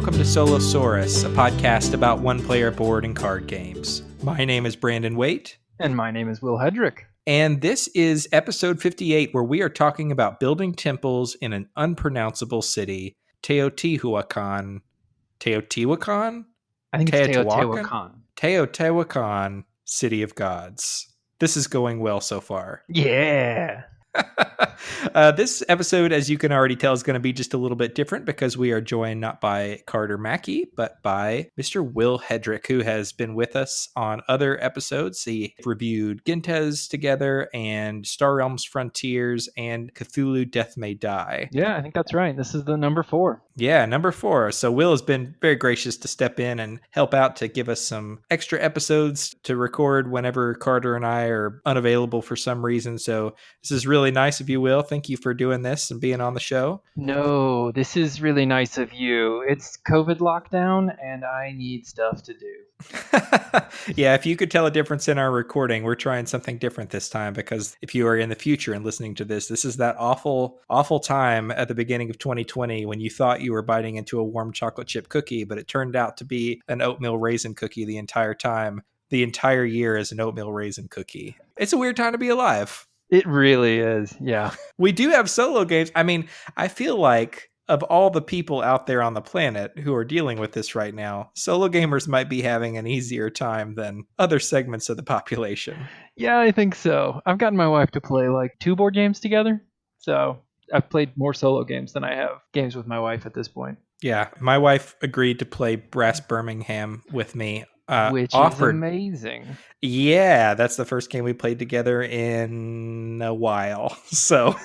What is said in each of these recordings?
welcome to Solosaurus, a podcast about one-player board and card games. My name is Brandon Waite. And my name is Will Hedrick. And this is episode 58, where we are talking about building temples in an unpronounceable city, Teotihuacan. Teotihuacan? I think it's Teotihuacan. Teotihuacan, City of Gods. This is going well so far. Yeah. This episode, as you can already tell, is going to be just a little bit different because we are joined not by Carter Mackey, but by Mr. Will Hedrick, who has been with us on other episodes. He reviewed Gentes together and Star Realms Frontiers and Cthulhu Death May Die. Yeah, I think that's right. This is the number 4. Yeah, number 4. So Will has been very gracious to step in and help out to give us some extra episodes to record whenever Carter and I are unavailable for some reason. So this is really nice of you, Will. Thank you for doing this and being on the show. No, this is really nice of you. It's COVID lockdown and I need stuff to do. Yeah, if you could tell a difference in our recording, we're trying something different this time because if you are in the future and listening to this, this is that awful time at the beginning of 2020 when you thought you were biting into a warm chocolate chip cookie, but it turned out to be an oatmeal raisin cookie the entire time. The entire year is an oatmeal raisin cookie. It's a weird time to be alive. It really is, yeah. We do have solo games. I mean, I feel like of all the people out there on the planet who are dealing with this right now, solo gamers might be having an easier time than other segments of the population. Yeah, I think so. I've gotten my wife to play like 2 board games together. So I've played more solo games than I have games with my wife at this point. Yeah, my wife agreed to play Brass Birmingham with me. Which is amazing. Yeah, that's the first game we played together in a while. So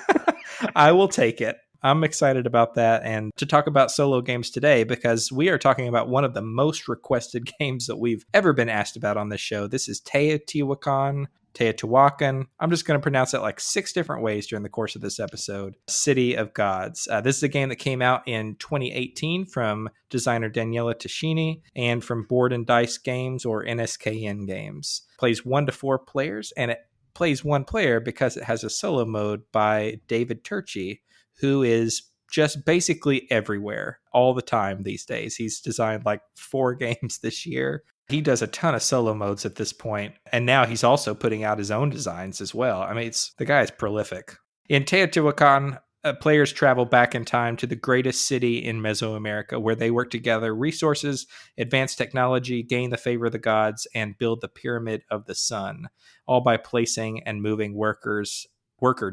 I will take it. I'm excited about that and to talk about solo games today because we are talking about one of the most requested games that we've ever been asked about on this show. This is Teotihuacan. I'm just going to pronounce it like 6 different ways during the course of this episode. City of Gods. This is a game that came out in 2018 from designer Daniela Tascini and from Board and Dice Games or NSKN Games. Plays 1 to 4 players and it plays 1 player because it has a solo mode by David Turchi, who is just basically everywhere all the time these days. He's designed like 4 games this year. He does a ton of solo modes at this point, and now he's also putting out his own designs as well. I mean, the guy is prolific. In Teotihuacan, players travel back in time to the greatest city in Mesoamerica, where they work together resources, advance technology, gain the favor of the gods, and build the Pyramid of the Sun, all by placing and moving worker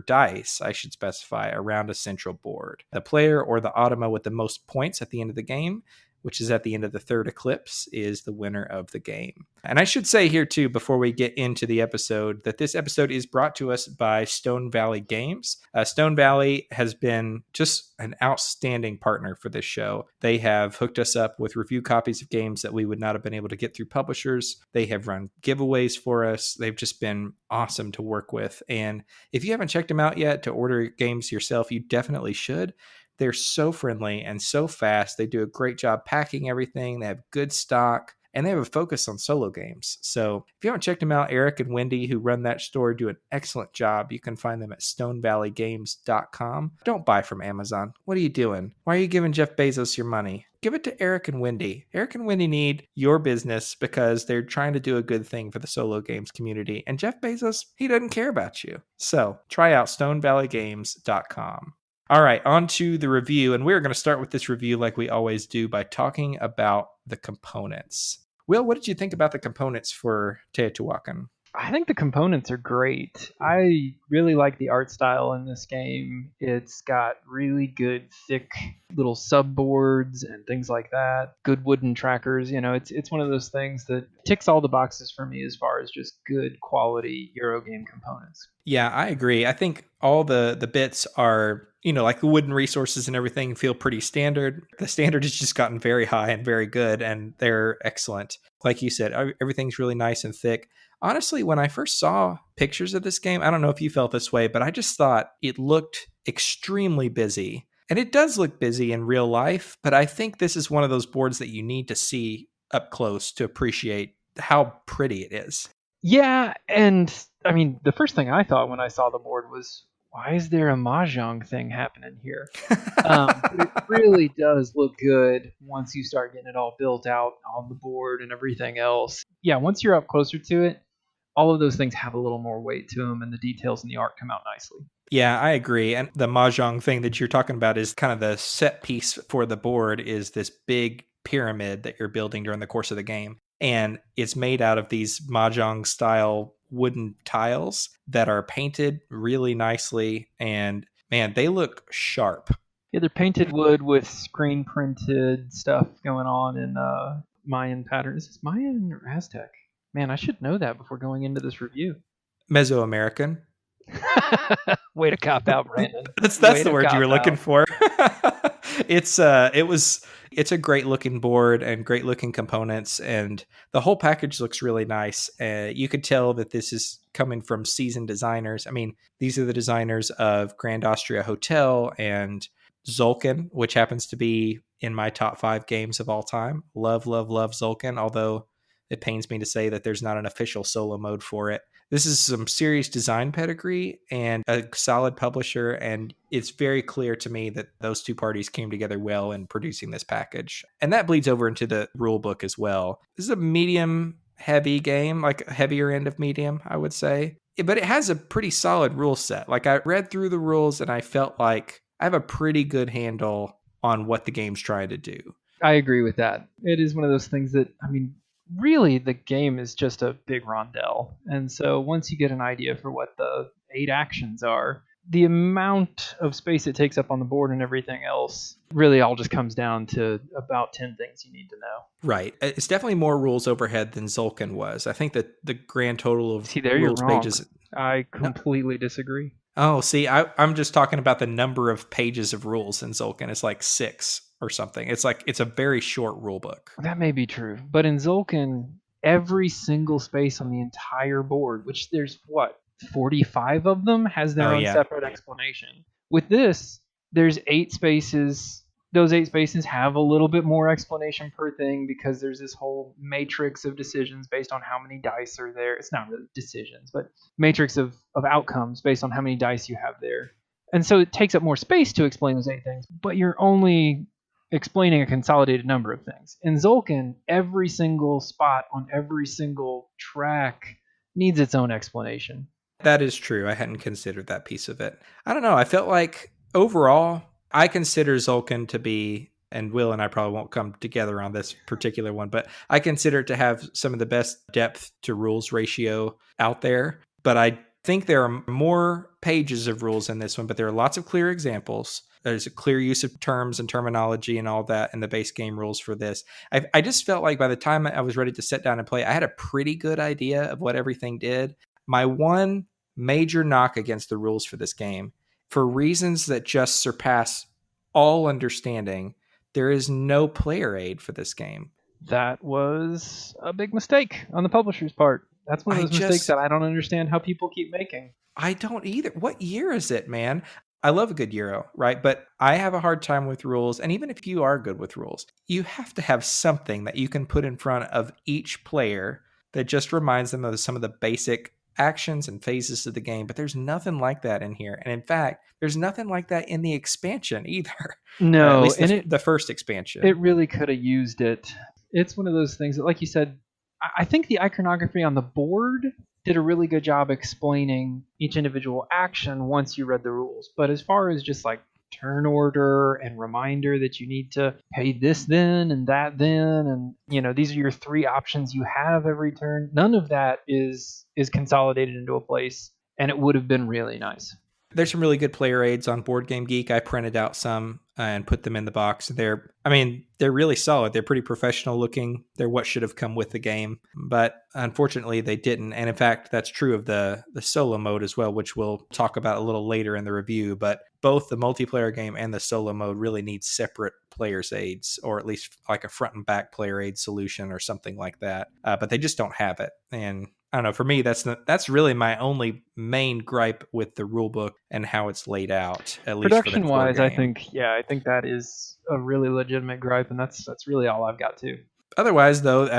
dice, I should specify, around a central board. The player or the automa with the most points at the end of the game, which is at the end of the 3rd eclipse, is the winner of the game. And I should say here too, before we get into the episode, that this episode is brought to us by Stone Valley Games. Stone Valley has been just an outstanding partner for this show. They have hooked us up with review copies of games that we would not have been able to get through publishers. They have run giveaways for us. They've just been awesome to work with. And if you haven't checked them out yet to order games yourself, you definitely should. They're so friendly and so fast. They do a great job packing everything. They have good stock and they have a focus on solo games. So if you haven't checked them out, Eric and Wendy, who run that store, do an excellent job. You can find them at stonevalleygames.com. Don't buy from Amazon. What are you doing? Why are you giving Jeff Bezos your money? Give it to Eric and Wendy. Eric and Wendy need your business because they're trying to do a good thing for the solo games community. And Jeff Bezos, he doesn't care about you. So try out stonevalleygames.com. All right, on to the review. And we're going to start with this review like we always do by talking about the components. Will, what did you think about the components for Teotihuacan? I think the components are great. I really like the art style in this game. It's got really good, thick little subboards and things like that. Good wooden trackers. You know, it's one of those things that ticks all the boxes for me as far as just good quality Eurogame components. Yeah, I agree. I think all the bits are, like the wooden resources and everything feel pretty standard. The standard has just gotten very high and very good, and they're excellent. Like you said, everything's really nice and thick. Honestly, when I first saw pictures of this game, I don't know if you felt this way, but I just thought it looked extremely busy. And it does look busy in real life, but I think this is one of those boards that you need to see up close to appreciate how pretty it is. Yeah, and I mean, the first thing I thought when I saw the board was, why is there a mahjong thing happening here? But it really does look good once you start getting it all built out on the board and everything else. Yeah, once you're up closer to it, all of those things have a little more weight to them, and the details in the art come out nicely. Yeah, I agree. And the mahjong thing that you're talking about is kind of the set piece for the board is this big pyramid that you're building during the course of the game. And it's made out of these mahjong style wooden tiles that are painted really nicely. And man, they look sharp. Yeah, they're painted wood with screen printed stuff going on in Mayan patterns. Is it Mayan or Aztec? Man, I should know that before going into this review. Mesoamerican. Way to cop out, Brandon. That's Way the to word you cop were looking out. for. It's a great looking board and great looking components, and the whole package looks really nice. You could tell that this is coming from seasoned designers. I mean, these are the designers of Grand Austria Hotel and Zolkin, which happens to be in my top 5 games of all time. Love, love, love Zolkin, although it pains me to say that there's not an official solo mode for it. This is some serious design pedigree and a solid publisher, and it's very clear to me that those two parties came together well in producing this package. And that bleeds over into the rule book as well. This is a medium heavy game, like a heavier end of medium, I would say. But it has a pretty solid rule set. Like I read through the rules and I felt like I have a pretty good handle on what the game's trying to do. I agree with that. It is one of those things that, I mean, really the game is just a big rondel. And so once you get an idea for what the 8 actions are, the amount of space it takes up on the board and everything else really all just comes down to about 10 things you need to know. Right. It's definitely more rules overhead than Zolkin was. I think that the grand total of See, there you're rules wrong. pages. I No, completely disagree. oh, see, I'm just talking about the number of pages of rules in Zolkin. It's like 6 or something. It's a very short rule book. That may be true. But in Zolkin, every single space on the entire board, which there's what, 45 of them, has their Oh own yeah. separate explanation. With this, there's 8 spaces. Those 8 spaces have a little bit more explanation per thing because there's this whole matrix of decisions based on how many dice are there. It's not really decisions, but matrix of outcomes based on how many dice you have there. And so it takes up more space to explain those 8 things, but you're only explaining a consolidated number of things. In Zolkin, every single spot on every single track needs its own explanation. That is true. I hadn't considered that piece of it. I don't know. I felt like overall, I consider Zolkin to be, and Will and I probably won't come together on this particular one, but I consider it to have some of the best depth to rules ratio out there. But I think there are more pages of rules in this one, but there are lots of clear examples. There's a clear use of terms and terminology and all that in the base game rules for this. I just felt like by the time I was ready to sit down and play, I had a pretty good idea of what everything did. My one major knock against the rules for this game, for reasons that just surpass all understanding, there is no player aid for this game. That was a big mistake on the publisher's part. That's one of I those mistakes just, that I don't understand how people keep making. I don't either. What year is it, man? I love a good Euro, right? But I have a hard time with rules. And even if you are good with rules, you have to have something that you can put in front of each player that just reminds them of some of the basic actions and phases of the game. But there's nothing like that in here. And in fact, there's nothing like that in the expansion either. At No, least and the first expansion. it really could have used it. It's one of those things that, like you said, I think the iconography on the board did a really good job explaining each individual action once you read the rules. But as far as just like turn order and reminder that you need to pay this then and that then, and these are your 3 options you have every turn, none of that is consolidated into a place, and it would have been really nice. There's some really good player aids on Board Game Geek. I printed out some and put them in the box. They're really solid. They're pretty professional looking. They're what should have come with the game, but unfortunately they didn't. And in fact, that's true of the solo mode as well, which we'll talk about a little later in the review. But both the multiplayer game and the solo mode really need separate players aids, or at least like a front and back player aid solution or something like that. But they just don't have it. And I don't know. For me, that's really my only main gripe with the rule book and how it's laid out. At least for the Production core wise, I game. think that is a really legitimate gripe, and that's really all I've got too. Otherwise, though,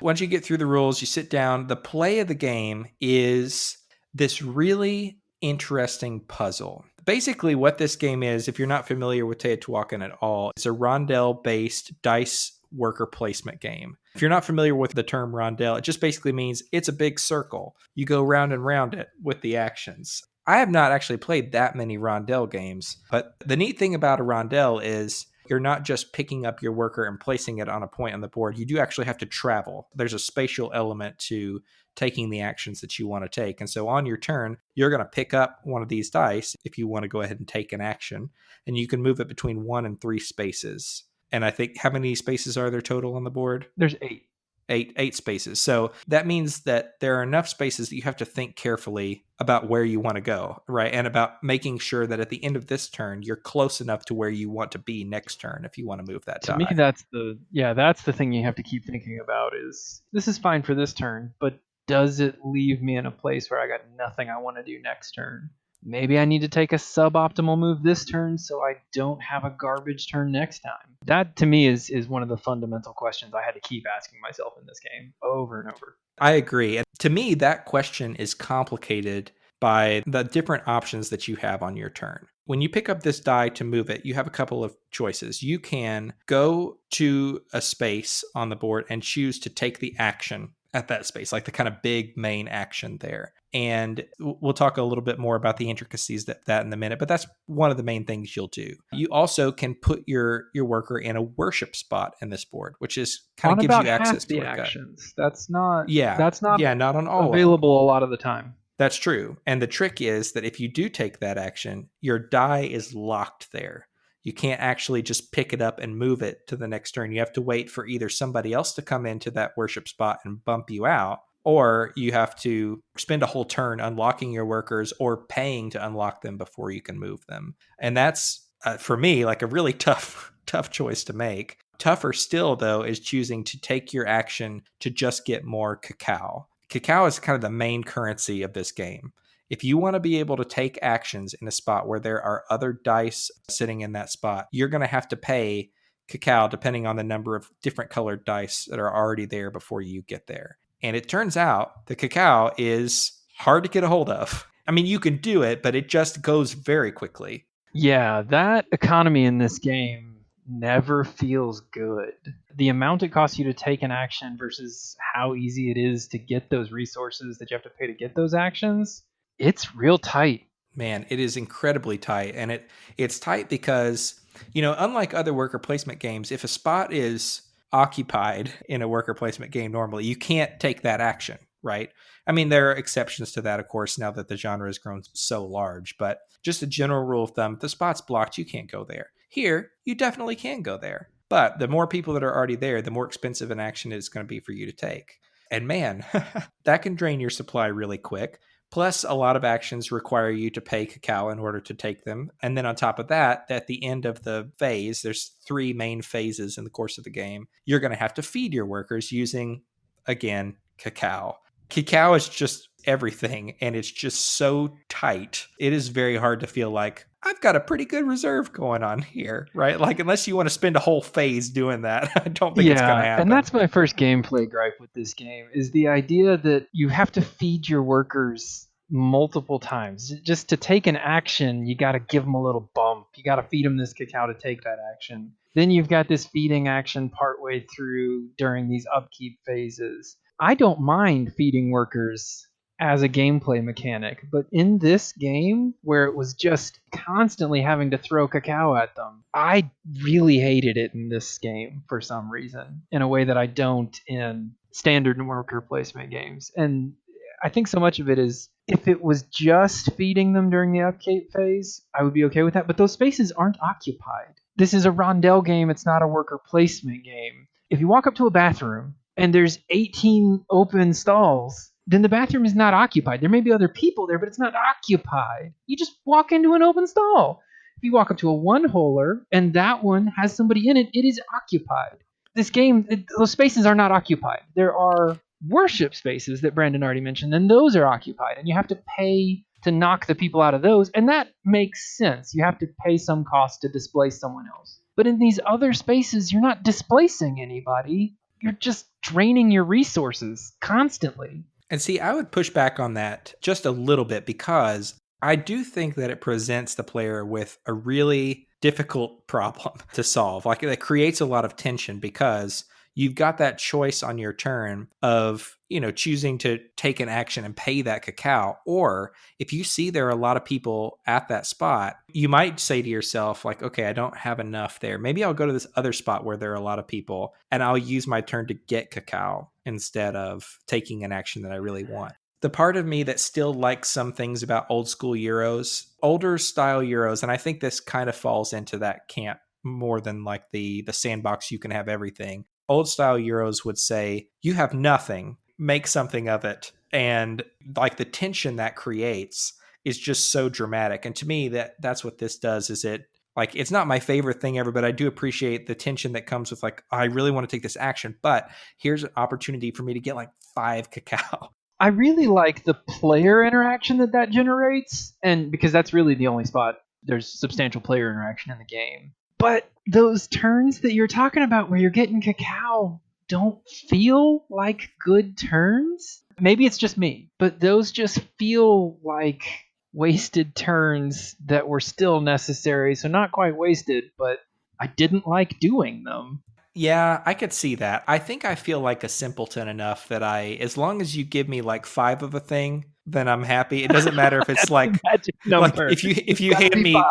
once you get through the rules, you sit down. The play of the game is this really interesting puzzle. Basically, what this game is, if you're not familiar with Teotihuacan at all, it's a rondel-based dice worker placement game. If you're not familiar with the term rondel, it just basically means it's a big circle. You go round and round it with the actions. I have not actually played that many rondel games, but the neat thing about a rondel is you're not just picking up your worker and placing it on a point on the board. You do actually have to travel. There's a spatial element to taking the actions that you want to take. And so on your turn, you're going to pick up one of these dice if you want to go ahead and take an action, and you can move it between 1 and 3 spaces. And I think, how many spaces are there total on the board? There's 8. Eight spaces. So that means that there are enough spaces that you have to think carefully about where you want to go, right? And about making sure that at the end of this turn, you're close enough to where you want to be next turn if you want to move that die. To me, that's the thing you have to keep thinking about is, this is fine for this turn, but does it leave me in a place where I got nothing I want to do next turn? Maybe I need to take a suboptimal move this turn so I don't have a garbage turn next time. That, to me, is one of the fundamental questions I had to keep asking myself in this game over and over. I agree. And to me, that question is complicated by the different options that you have on your turn. When you pick up this die to move it, you have a couple of choices. You can go to a space on the board and choose to take the action at that space, like the kind of big main action there. And we'll talk a little bit more about the intricacies that in a minute, but that's one of the main things you'll do. You also can put your worker in a worship spot in this board, which is kind of gives you access to the actions. That's not not on all available a lot of the time. That's true. And the trick is that if you do take that action, your die is locked there. You can't actually just pick it up and move it to the next turn. You have to wait for either somebody else to come into that worship spot and bump you out, or you have to spend a whole turn unlocking your workers or paying to unlock them before you can move them. And that's, for me, like a really tough choice to make. Tougher still, though, is choosing to take your action to just get more cacao. Cacao is kind of the main currency of this game. If you want to be able to take actions in a spot where there are other dice sitting in that spot, you're going to have to pay cacao depending on the number of different colored dice that are already there before you get there. And it turns out the cacao is hard to get a hold of. I mean, you can do it, but it just goes very quickly. Yeah, that economy in this game never feels good. The amount it costs you to take an action versus how easy it is to get those resources that you have to pay to get those actions, it's real tight. Man, it is incredibly tight. And it's tight because, unlike other worker placement games, if a spot is occupied in a worker placement game normally, you can't take that action, right? I mean, there are exceptions to that, of course, now that the genre has grown so large, but just a general rule of thumb, if the spot's blocked, you can't go there. Here, you definitely can go there. But the more people that are already there, the more expensive an action it's going to be for you to take. And man, that can drain your supply really quick. Plus, a lot of actions require you to pay cacao in order to take them. And then on top of that, at the end of the phase, there's 3 main phases in the course of the game. You're going to have to feed your workers using, again, cacao. Cacao is just everything, and it's just so tight. It is very hard to feel like, I've got a pretty good reserve going on here, right? Like, unless you want to spend a whole phase doing that, I don't think it's going to happen. And that's my first gameplay gripe with this game, is the idea that you have to feed your workers multiple times. Just to take an action, you got to give them a little bump. You got to feed them this cacao to take that action. Then you've got this feeding action partway through during these upkeep phases. I don't mind feeding workers as a gameplay mechanic, but in this game where it was just constantly having to throw cacao at them, I really hated it in this game for some reason, in a way that I don't in standard worker placement games. And I think so much of it is, if it was just feeding them during the upkeep phase, I would be okay with that, but those spaces aren't occupied. This is a rondel game, it's not a worker placement game. If you walk up to a bathroom and there's 18 open stalls, then the bathroom is not occupied. There may be other people there, but it's not occupied. You just walk into an open stall. If you walk up to a one-holer and that one has somebody in it, it is occupied. This game, those spaces are not occupied. There are worship spaces that Brandon already mentioned, and those are occupied, and you have to pay to knock the people out of those, and that makes sense. You have to pay some cost to displace someone else. But in these other spaces, you're not displacing anybody. You're just draining your resources constantly. And see, I would push back on that just a little bit, because I do think that it presents the player with a really difficult problem to solve. Like it creates a lot of tension because you've got that choice on your turn of, choosing to take an action and pay that cacao. Or if you see there are a lot of people at that spot, you might say to yourself, like, okay, I don't have enough there. Maybe I'll go to this other spot where there are a lot of people and I'll use my turn to get cacao instead of taking an action that I really want. The part of me that still likes some things about old school Euros, older style Euros, and I think this kind of falls into that camp more than like the sandbox, you can have everything. Old style Euros would say, you have nothing, make something of it. And like the tension that creates is just so dramatic. And to me, that's what this does is it like it's not my favorite thing ever, but I do appreciate the tension that comes with like, I really want to take this action, but here's an opportunity for me to get like 5 cacao. I really like the player interaction that generates, and because that's really the only spot there's substantial player interaction in the game. But those turns that you're talking about where you're getting cacao don't feel like good turns. Maybe it's just me, but those just feel like wasted turns that were still necessary. So not quite wasted, but I didn't like doing them. Yeah, I could see that. I think I feel like a simpleton enough that as long as you give me like 5 of a thing, then I'm happy. It doesn't matter if it's That's the magic like number. if It's you gotta hand be me 5.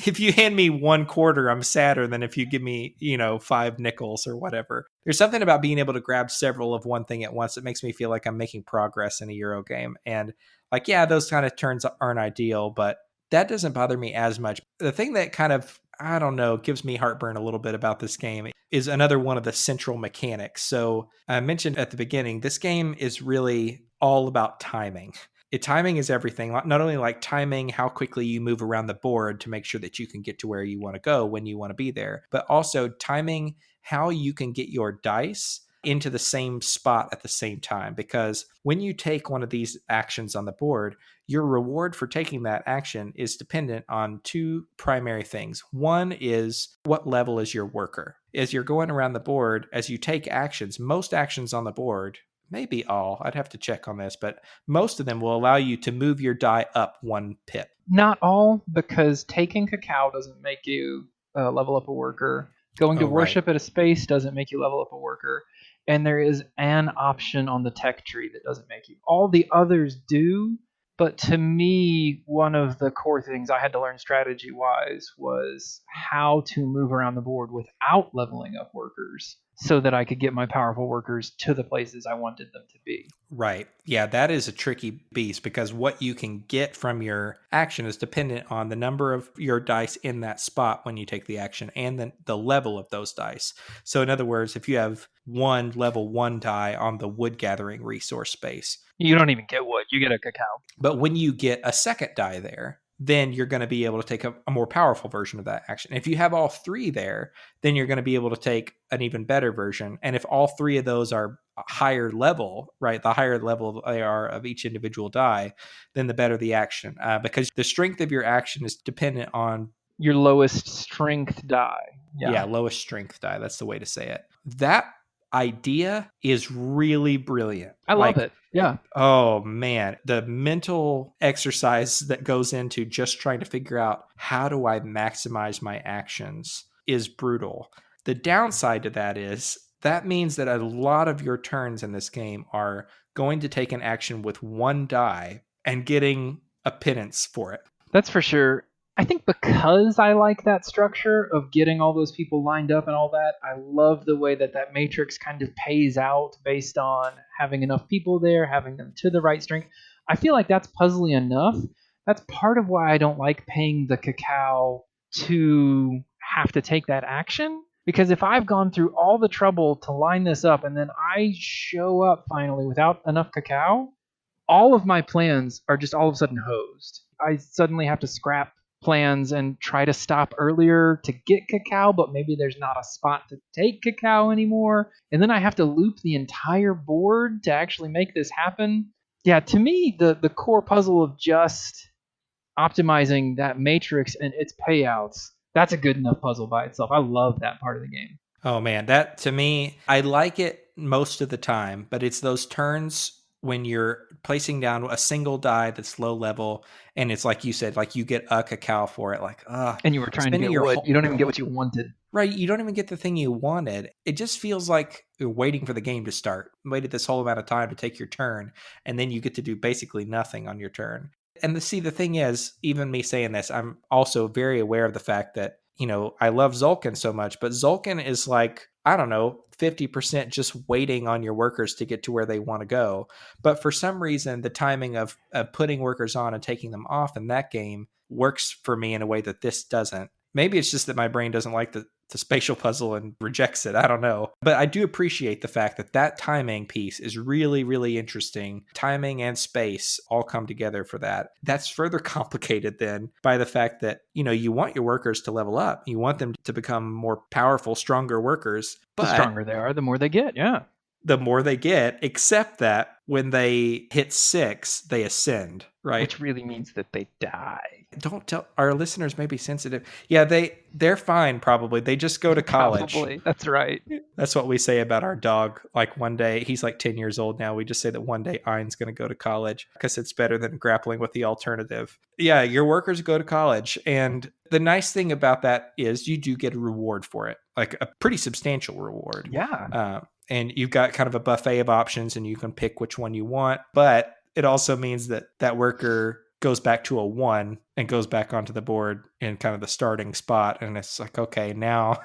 if you hand me 1 quarter, I'm sadder than if you give me, 5 nickels or whatever. There's something about being able to grab several of one thing at once that makes me feel like I'm making progress in a Euro game. And like, yeah, those kind of turns aren't ideal, but that doesn't bother me as much. The thing that kind of, I don't know, gives me heartburn a little bit about this game is another one of the central mechanics. So I mentioned at the beginning, this game is really all about timing. Timing is everything. Not only like timing how quickly you move around the board to make sure that you can get to where you want to go when you want to be there, but also timing how you can get your dice into the same spot at the same time. Because when you take one of these actions on the board, your reward for taking that action is dependent on 2 primary things. One is what level is your worker? As you're going around the board, as you take actions, most actions on the board, maybe all, I'd have to check on this, but most of them will allow you to move your die up 1 pip. Not all, because taking cacao doesn't make you level up a worker. Going to Oh, right. worship at a space doesn't make you level up a worker. And there is an option on the tech tree that doesn't make you. All the others do, but to me, one of the core things I had to learn strategy wise was how to move around the board without leveling up workers so that I could get my powerful workers to the places I wanted them to be. Right. Yeah, that is a tricky beast because what you can get from your action is dependent on the number of your dice in that spot when you take the action and then the level of those dice. So, in other words, if you have one level 1 die on the wood gathering resource space, You don't even get wood, you get a cacao. but when you get a second die there, then you're going to be able to take a more powerful version of that action. If you have all 3 there, then you're going to be able to take an even better version. And if all 3 of those are higher level, right, the higher level they are of each individual die, then the better the action. Because the strength of your action is dependent on, Your lowest strength die. yeah, Yeah. lowest strength die. That's the way to say it. That idea is really brilliant. I love Like, it. Yeah. oh man, the mental exercise that goes into just trying to figure out how do I maximize my actions is brutal. The downside to that is that means that a lot of your turns in this game are going to take an action with 1 die and getting a pittance for it. That's for sure. I think because I like that structure of getting all those people lined up and all that, I love the way that matrix kind of pays out based on having enough people there, having them to the right strength. I feel like that's puzzly enough. That's part of why I don't like paying the cacao to have to take that action. Because if I've gone through all the trouble to line this up and then I show up finally without enough cacao, all of my plans are just all of a sudden hosed. I suddenly have to scrap plans and try to stop earlier to get cacao, but maybe there's not a spot to take cacao anymore. And then I have to loop the entire board to actually make this happen. Yeah, to me, the core puzzle of just optimizing that matrix and its payouts, that's a good enough puzzle by itself. I love that part of the game. Oh man, that to me, I like it most of the time, but it's those turns when you're placing down a single die that's low level, and it's like you said, like you get a cacao for it, like And you were trying to spending get your wood. whole You don't even get what you wanted. right, you don't even get the thing you wanted. It just feels like you're waiting for the game to start. Waited this whole amount of time to take your turn, and then you get to do basically nothing on your turn. And the thing is, even me saying this, I'm also very aware of the fact that, I love Zulkin so much, but Zulkin is like, I don't know, 50% just waiting on your workers to get to where they want to go. But for some reason, the timing of putting workers on and taking them off in that game works for me in a way that this doesn't. Maybe it's just that my brain doesn't like the spatial puzzle and rejects it. I don't know. But I do appreciate the fact that timing piece is really, really interesting. Timing and space all come together for that. That's further complicated then by the fact that, you want your workers to level up. You want them to become more powerful, stronger workers. The But stronger they are, the more they get. Yeah. the more they get, except that when they hit 6, they ascend, right? Which really means that they die. Don't tell our listeners may be sensitive. Yeah, they're fine probably. They just go to college. Probably. That's right. That's what we say about our dog. Like one day, he's like 10 years old now. We just say that one day Ein's going to go to college because it's better than grappling with the alternative. Yeah, your workers go to college. And the nice thing about that is you do get a reward for it, like a pretty substantial reward. Yeah. And you've got kind of a buffet of options and you can pick which one you want. But it also means that worker goes back to a 1 and goes back onto the board in kind of the starting spot. And it's like, okay, now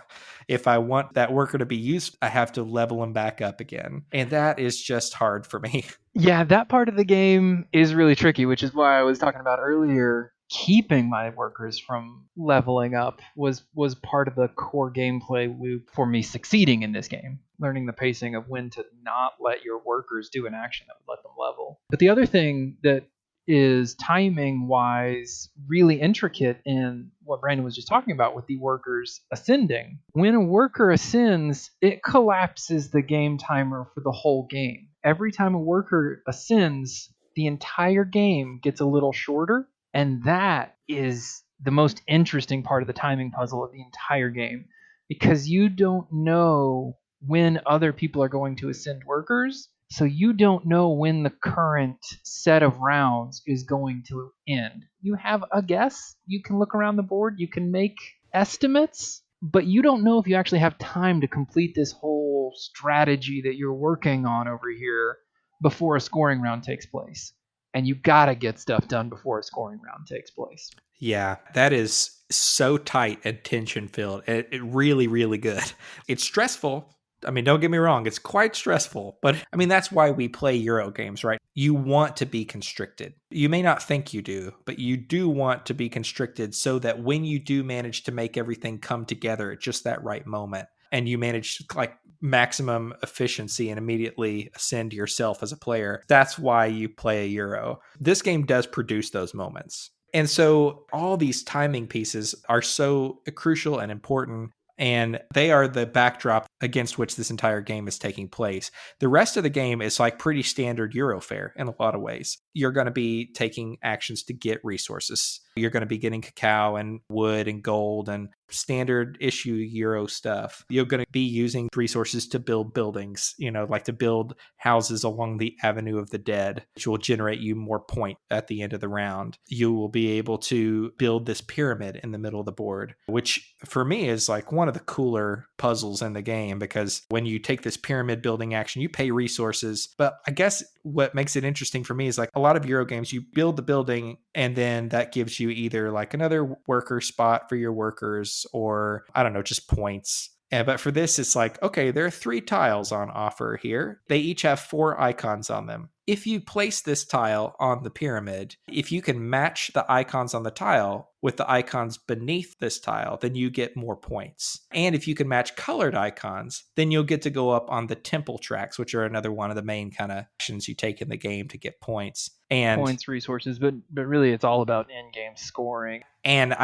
if I want that worker to be used, I have to level him back up again. And that is just hard for me. Yeah, that part of the game is really tricky, which is why I was talking about earlier. Keeping my workers from leveling up was part of the core gameplay loop for me succeeding in this game. Learning the pacing of when to not let your workers do an action that would let them level. But the other thing that is timing wise really intricate in what Brandon was just talking about with the workers ascending. When a worker ascends, it collapses the game timer for the whole game. Every time a worker ascends, the entire game gets a little shorter, and that is the most interesting part of the timing puzzle of the entire game because you don't know when other people are going to ascend workers. So you don't know when the current set of rounds is going to end. You have a guess. You can look around the board. You can make estimates, but you don't know if you actually have time to complete this whole strategy that you're working on over here before a scoring round takes place. And you gotta get stuff done before a scoring round takes place. Yeah, that is so tight and tension filled. It really, really good. It's stressful. I mean, don't get me wrong, it's quite stressful, but I mean, that's why we play Euro games, right? You want to be constricted. You may not think you do, but you do want to be constricted so that when you do manage to make everything come together at just that right moment, and you manage like maximum efficiency and immediately ascend yourself as a player, that's why you play a Euro. This game does produce those moments. And so all these timing pieces are so crucial and important, and they are the backdrop against which this entire game is taking place. The rest of the game is like pretty standard Euro fare in a lot of ways. You're going to be taking actions to get resources. You're going to be getting cacao and wood and gold and standard issue Euro stuff. You're going to be using resources to build buildings, like to build houses along the Avenue of the Dead, which will generate you more point at the end of the round. You will be able to build this pyramid in the middle of the board, which for me is like one of the cooler puzzles in the game, because when you take this pyramid building action, you pay resources. But I guess what makes it interesting for me is like a lot of Euro games, you build the building and then that gives you either like another worker spot for your workers, or I don't know, just points. But for this, it's like, okay, there are 3 tiles on offer here. They each have 4 icons on them. If you place this tile on the pyramid, if you can match the icons on the tile with the icons beneath this tile, then you get more points. And if you can match colored icons, then you'll get to go up on the temple tracks, which are another one of the main kind of actions you take in the game to get points. And points, resources, but really it's all about in-game scoring. And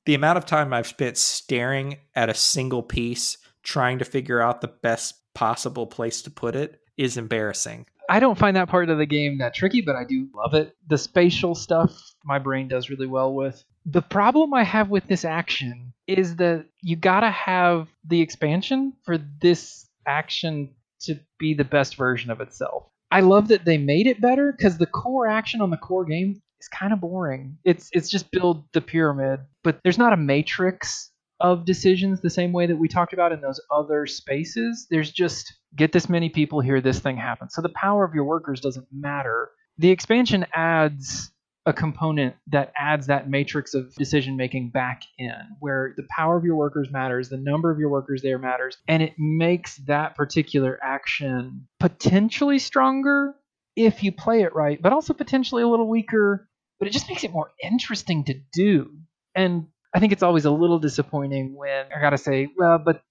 the amount of time I've spent staring at a single piece, trying to figure out the best possible place to put it, is embarrassing. I don't find that part of the game that tricky, but I do love it. The spatial stuff, my brain does really well with. The problem I have with this action is that you gotta have the expansion for this action to be the best version of itself. I love that they made it better because the core action on the core game is kind of boring. It's just build the pyramid, but there's not a matrix of decisions the same way that we talked about in those other spaces. There's just get this many people here, this thing happens. So the power of your workers doesn't matter. The expansion adds a component that adds that matrix of decision making back in, where the power of your workers matters, the number of your workers there matters, and it makes that particular action potentially stronger if you play it right, but also potentially a little weaker. But it just makes it more interesting to do. And I think it's always a little disappointing when I gotta say, well, but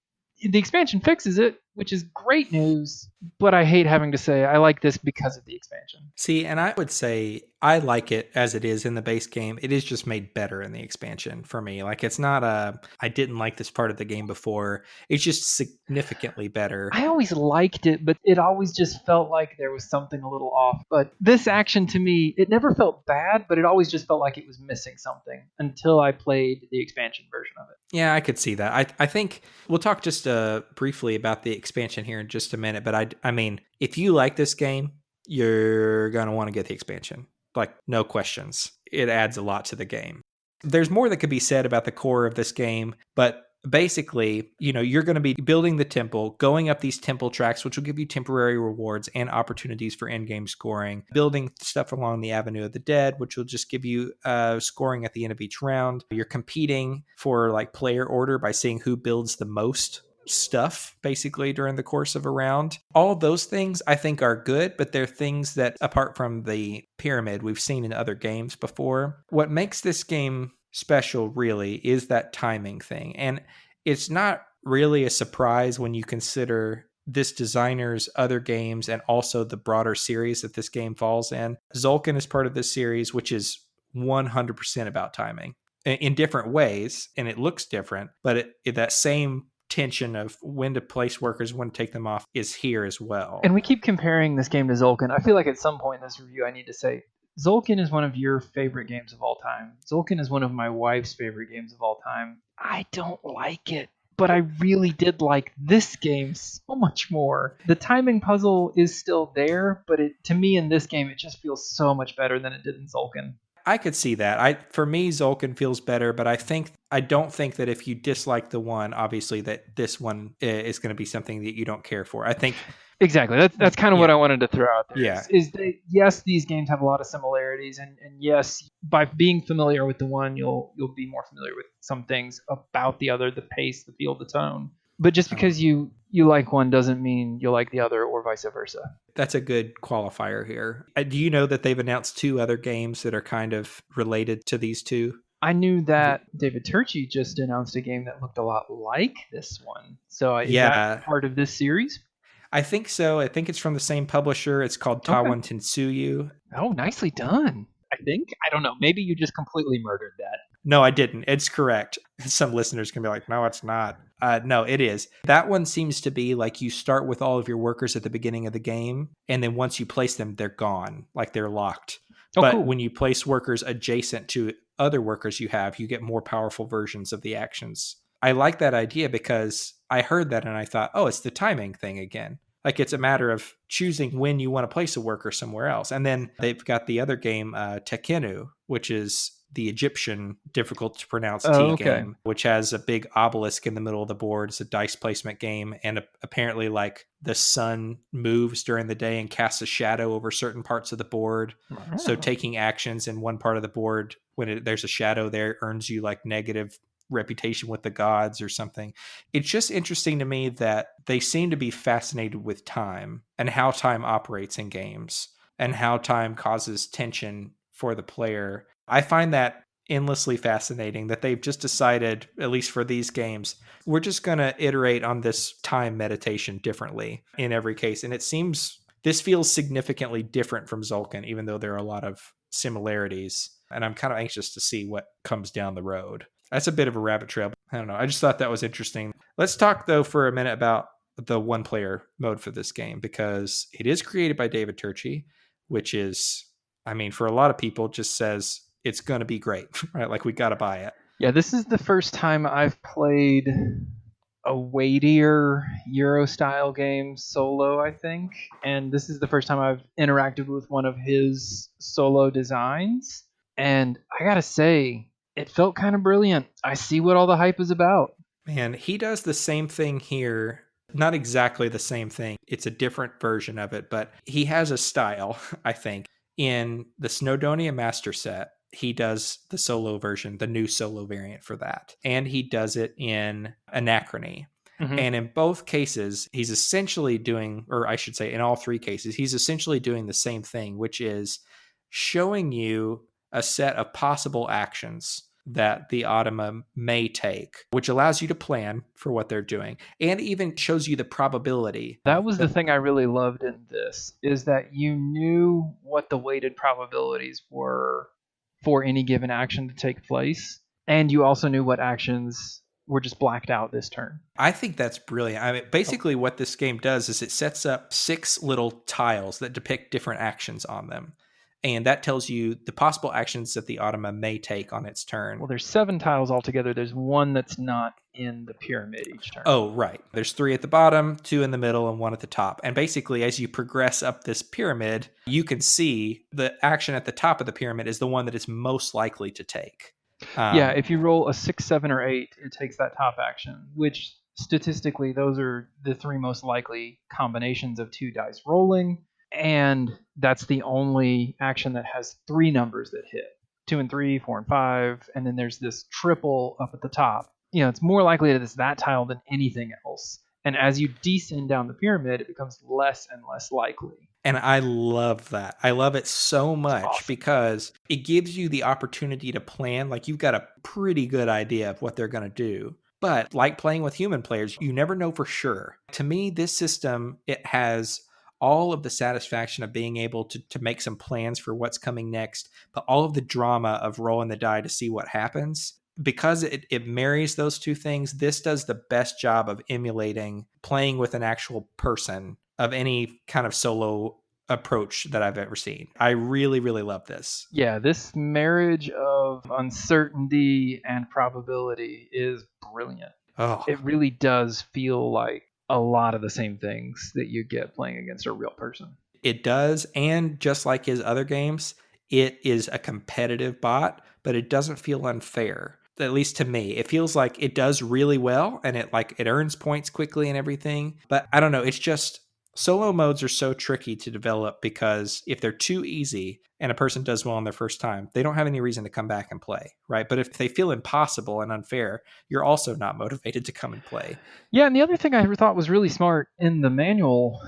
the expansion fixes it, which is great news. But I hate having to say I like this because of the expansion. See, and I would say I like it as it is in the base game. It is just made better in the expansion for me. Like it's not I didn't like this part of the game before. It's just significantly better. I always liked it, but it always just felt like there was something a little off. But this action to me, it never felt bad, but it always just felt like it was missing something until I played the expansion version of it. Yeah, I could see that. I think we'll talk just briefly about the expansion here in just a minute. But I mean, if you like this game, you're gonna want to get the expansion. Like no questions. It adds a lot to the game. There's more that could be said about the core of this game, but basically, you're going to be building the temple, going up these temple tracks, which will give you temporary rewards and opportunities for in-game scoring, building stuff along the Avenue of the Dead, which will just give you scoring at the end of each round. You're competing for like player order by seeing who builds the most stuff basically during the course of a round. All those things I think are good, but they're things that apart from the pyramid we've seen in other games before. What makes this game special really is that timing thing. And it's not really a surprise when you consider this designer's other games and also the broader series that this game falls in. Zulkin is part of this series, which is 100% about timing in different ways, and it looks different, but that same tension of when to place workers, when to take them off is here as well. And we keep comparing this game to Zolkin. I feel like at some point in this review, I need to say Zolkin is one of your favorite games of all time. Zolkin is one of my wife's favorite games of all time. I don't like it, but I really did like this game so much more. The timing puzzle is still there, but to me in this game, it just feels so much better than it did in Zolkin. I could see that. For me, Zulkin feels better, but I don't think that if you dislike the one, obviously that this one is going to be something that you don't care for. I think exactly. That's kind of what I wanted to throw out there. Yeah. Is that yes, these games have a lot of similarities, and yes, by being familiar with the one, you'll be more familiar with some things about the other, the pace, the feel, the tone. But just because you like one doesn't mean you'll like the other, or vice versa. That's a good qualifier here. Do you know that they've announced 2 other games that are kind of related to these two? I knew that David Turczi just announced a game that looked a lot like this one. So is that part of this series? I think so. I think it's from the same publisher. It's called Tawan Tensui. Oh, nicely done. I think. I don't know. Maybe you just completely murdered that. No, I didn't. It's correct. Some listeners can be like, no, it's not. No, it is. That one seems to be like you start with all of your workers at the beginning of the game, and then once you place them, they're gone. Like they're locked. But cool. When you place workers adjacent to other workers you have, you get more powerful versions of the actions. I like that idea because I heard that and I thought, oh, it's the timing thing again. Like it's a matter of choosing when you want to place a worker somewhere else. And then they've got the other game, Tekenu, which is the Egyptian difficult to pronounce game, which has a big obelisk in the middle of the board. It's a dice placement game. And apparently like the sun moves during the day and casts a shadow over certain parts of the board. Oh. So taking actions in one part of the board when there's a shadow there earns you like negative reputation with the gods or something. It's just interesting to me that they seem to be fascinated with time and how time operates in games and how time causes tension for the player. I find that endlessly fascinating that they've just decided, at least for these games, we're just going to iterate on this time meditation differently in every case. And it seems this feels significantly different from Zulkin, even though there are a lot of similarities. And I'm kind of anxious to see what comes down the road. That's a bit of a rabbit trail. I don't know. I just thought that was interesting. Let's talk, though, for a minute about the one-player mode for this game, because it is created by David Turczi, which is, I mean, for a lot of people, just says it's going to be great, right? Like, we got to buy it. Yeah, this is the first time I've played a weightier Euro style game solo, I think. And this is the first time I've interacted with one of his solo designs. And I gotta say, it felt kind of brilliant. I see what all the hype is about. Man, he does the same thing here. Not exactly the same thing. It's a different version of it, but he has a style, I think. In the Snowdonia Master Set, he does the solo version, the new solo variant for that. And he does it in Anachrony. Mm-hmm. And in both cases, he's essentially doing, or I should say, in all three cases, he's essentially doing the same thing, which is showing you a set of possible actions that the Automa may take, which allows you to plan for what they're doing and even shows you the probability. That was the thing I really loved in this, is that you knew what the weighted probabilities were for any given action to take place, and you also knew what actions were just blacked out this turn. I think that's brilliant. I mean, basically, what this game does is it sets up 6 little tiles that depict different actions on them. And that tells you the possible actions that the Automa may take on its turn. Well, there's 7 tiles altogether. There's one that's not in the pyramid each turn. Oh, right. There's 3 at the bottom, 2 in the middle, and 1 at the top. And basically, as you progress up this pyramid, you can see the action at the top of the pyramid is the one that is most likely to take. Yeah, if you roll a 6, 7, or 8, it takes that top action, which statistically, those are the 3 most likely combinations of 2 dice rolling. And that's the only action that has 3 numbers that hit 2 and 3, 4 and 5. And then there's this triple up at the top. It's more likely that it's that tile than anything else. And as you descend down the pyramid, it becomes less and less likely. And I love that. I love it so much because it gives you the opportunity to plan. Like, you've got a pretty good idea of what they're going to do. But like playing with human players, you never know for sure. To me, this system, it has all of the satisfaction of being able to make some plans for what's coming next, but all of the drama of rolling the die to see what happens. Because it marries those two things, this does the best job of emulating playing with an actual person of any kind of solo approach that I've ever seen. I really, really love this. Yeah, this marriage of uncertainty and probability is brilliant. Oh, It really does feel like a lot of the same things that you get playing against a real person. it does. And just like his other games, it is a competitive bot, but it doesn't feel unfair. At least to me, it feels like it does really well and it earns points quickly and everything. But I don't know. It's just solo modes are so tricky to develop because if they're too easy and a person does well on their first time, they don't have any reason to come back and play, right? But if they feel impossible and unfair, you're also not motivated to come and play. Yeah, and the other thing I thought was really smart in the manual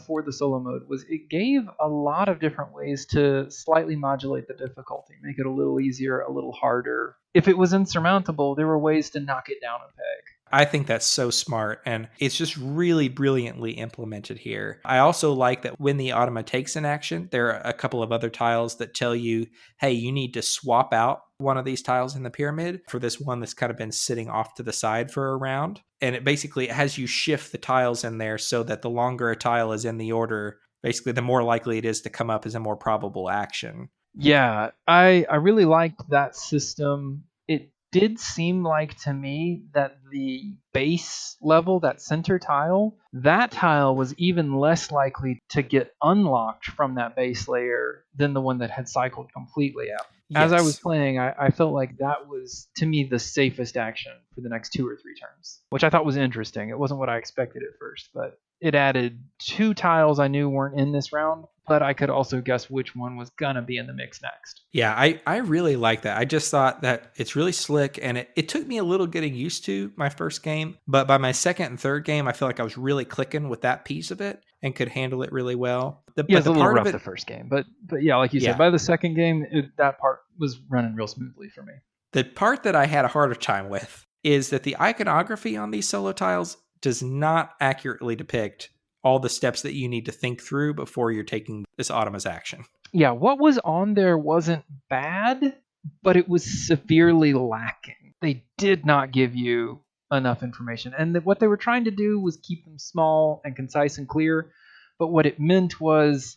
for the solo mode was it gave a lot of different ways to slightly modulate the difficulty, make it a little easier, a little harder. If it was insurmountable, there were ways to knock it down a peg. I think that's so smart, and it's just really brilliantly implemented here. I also like that when the Automa takes an action, there are a couple of other tiles that tell you, hey, you need to swap out one of these tiles in the pyramid for this one that's kind of been sitting off to the side for a round. And it basically has you shift the tiles in there so that the longer a tile is in the order, basically the more likely it is to come up as a more probable action. Yeah, I really liked that system. It did seem like to me that the base level, that center tile, that tile was even less likely to get unlocked from that base layer than the one that had cycled completely out. As I was Yes. playing, I felt like that was, to me, the safest action for the next 2 or 3 turns, which I thought was interesting. It wasn't what I expected at first, but it added 2 tiles I knew weren't in this round, but I could also guess which one was gonna be in the mix next. Yeah, I really like that. I just thought that it's really slick, and it took me a little getting used to my first game, but by my second and third game, I feel like I was really clicking with that piece of it and could handle it really well. Yeah, But it's the a little part of rough it, the first game, but yeah, like you said, yeah, by the second game, that part was running real smoothly for me. the part that I had a harder time with is that the iconography on these solo tiles does not accurately depict all the steps that you need to think through before you're taking this Automa's action. Yeah, what was on there wasn't bad, but it was severely lacking. They did not give you enough information. And what they were trying to do was keep them small and concise and clear. But what it meant was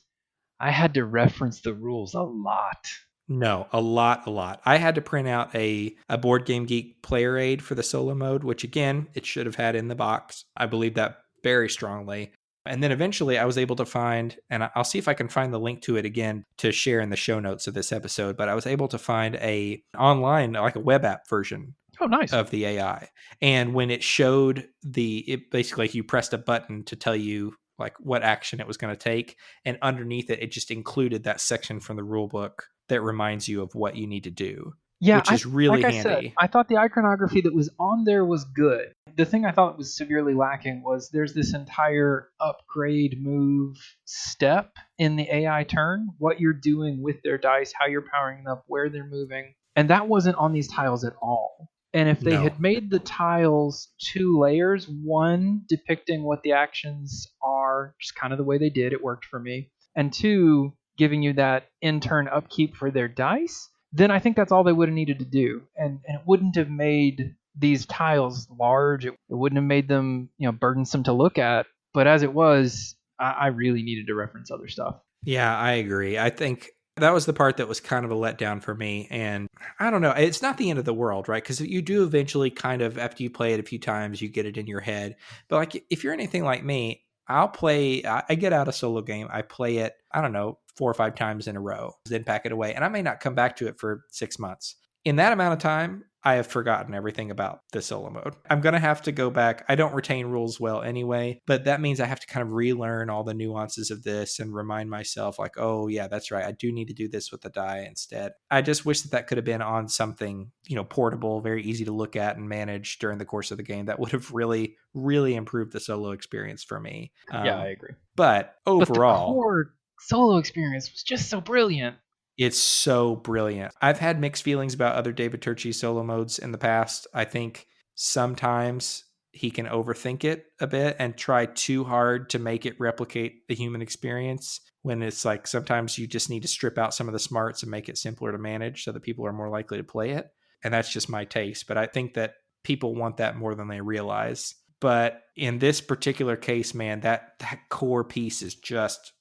I had to reference the rules a lot. No, a lot, a lot. I had to print out a Board Game Geek player aid for the solo mode, which again, it should have had in the box. I believe that very strongly. And then eventually I was able to find, and I'll see if I can find the link to it again to share in the show notes of this episode, but I was able to find a online, like a web app version Oh, nice. of the AI. And when it showed it basically like you pressed a button to tell you like what action it was going to take. And underneath it, it just included that section from the rule book that reminds you of what you need to do, Yeah, which is really like I said, handy. I thought the iconography that was on there was good. The thing I thought was severely lacking was there's this entire upgrade move step in the AI turn, what you're doing with their dice, how you're powering them up, where they're moving. And that wasn't on these tiles at all. And if they No. had made the tiles 2 layers, one depicting what the actions are, just kind of the way they did, it worked for me. And two, giving you that in turn upkeep for their dice, then I think that's all they would have needed to do. And it wouldn't have made these tiles large. It wouldn't have made them, burdensome to look at. But as it was, I really needed to reference other stuff. Yeah, I agree. I think that was the part that was kind of a letdown for me. And I don't know, it's not the end of the world, right? Because you do eventually kind of, after you play it a few times, you get it in your head. But like, if you're anything like me, I get out a solo game, I play it, I don't know, 4 or 5 times in a row, then pack it away. And I may not come back to it for 6 months. In that amount of time, I have forgotten everything about the solo mode. I'm going to have to go back. I don't retain rules well anyway, but that means I have to kind of relearn all the nuances of this and remind myself, like, oh, yeah, that's right. I do need to do this with the die instead. I just wish that could have been on something, portable, very easy to look at and manage during the course of the game. That would have really, really improved the solo experience for me. Yeah, I agree. But But the overall, core solo experience was just so brilliant. it's so brilliant. I've had mixed feelings about other David Turczi solo modes in the past. I think sometimes he can overthink it a bit and try too hard to make it replicate the human experience, when it's like sometimes you just need to strip out some of the smarts and make it simpler to manage so that people are more likely to play it. And that's just my taste. But I think that people want that more than they realize. But in this particular case, man, that core piece is just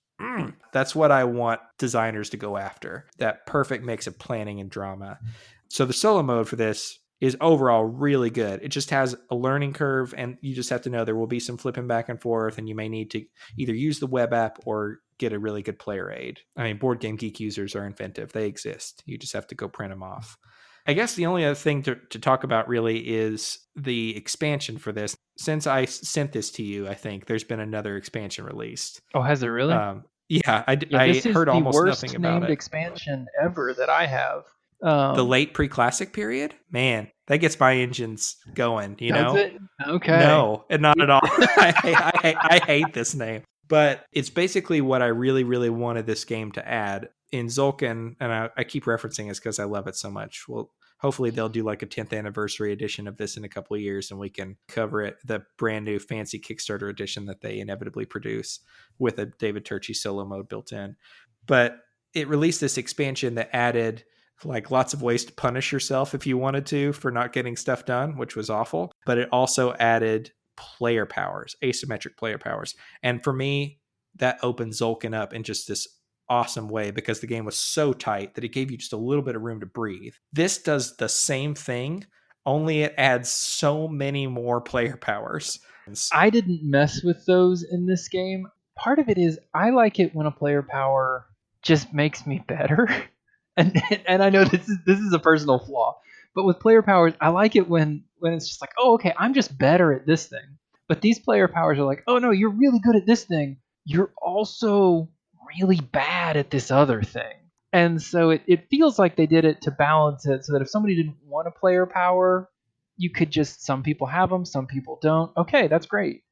that's what I want designers to go after. That perfect mix of planning and drama. So the solo mode for this is overall really good. It just has a learning curve, and you just have to know there will be some flipping back and forth, and you may need to either use the web app or get a really good player aid. I mean, Board Game Geek users are inventive. They exist. You just have to go print them off. I guess the only other thing to talk about really is the expansion for this. Since I sent this to you, I think there's been another expansion released. Oh, has it really? Yeah, Yeah, I this is heard the almost nothing worst about named it. expansion ever that I have. The late Preclassic period? Man, that gets my engines going, Does it? Okay. No, and not at all. I hate this name. But it's basically what I really, really wanted this game to add. In Zulkin, and I keep referencing this because I love it so much. Well, hopefully they'll do like a 10th anniversary edition of this in a couple of years, and we can cover it, the brand new fancy Kickstarter edition that they inevitably produce with a David Turczi solo mode built in. But it released this expansion that added like lots of ways to punish yourself if you wanted to for not getting stuff done, which was awful. But it also added player powers, asymmetric player powers. And for me, that opened Zulkin up in just this awesome way because the game was so tight that it gave you just a little bit of room to breathe. This does the same thing, only it adds so many more player powers. I didn't mess with those in this game. Part of it is I like it when a player power just makes me better. And I know this is a personal flaw, but with player powers, I like it when it's just like, oh, okay, I'm just better at this thing. But these player powers are like, oh no, you're really good at this thing. You're also really bad at this other thing. And so it feels like they did it to balance it so that if somebody didn't want a player power, you could just, some people have them, some people don't. Okay, that's great.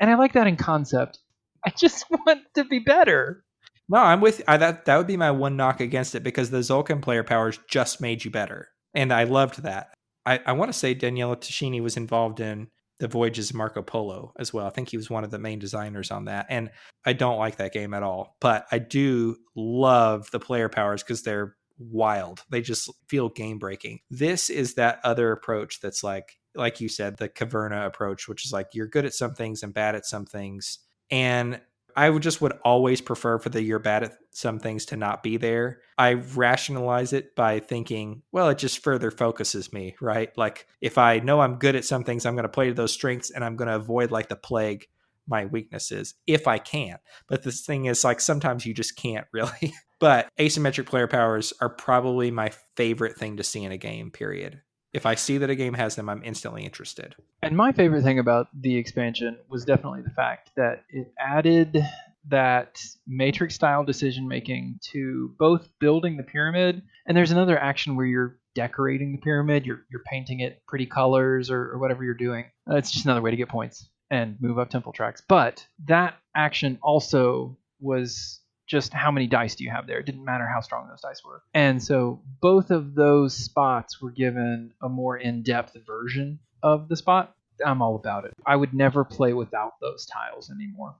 And I like that in concept. I just want to be better. No, I'm with that would be my one knock against it because the Zulkin player powers just made you better. And I loved that. I want to say Daniela Tashini was involved in the Voyages of Marco Polo as well. I think he was one of the main designers on that. And I don't like that game at all. But I do love the player powers because they're wild. They just feel game breaking. This is that other approach that's like you said, the Caverna approach, which is like you're good at some things and bad at some things. And I would always prefer for the you're bad at some things to not be there. I rationalize it by thinking, well, it just further focuses me, right? Like if I know I'm good at some things, I'm going to play to those strengths and I'm going to avoid like the plague my weaknesses if I can. But this thing is like sometimes you just can't really. But asymmetric player powers are probably my favorite thing to see in a game, period. If I see that a game has them, I'm instantly interested. And my favorite thing about the expansion was definitely the fact that it added that matrix style decision making to both building the pyramid, and there's another action where you're decorating the pyramid, you're painting it pretty colors or whatever you're doing. It's just another way to get points and move up temple tracks. But that action also was just how many dice do you have there. It didn't matter how strong those dice were. And so both of those spots were given a more in-depth version of the spot. I'm all about it. I would never play without those tiles anymore.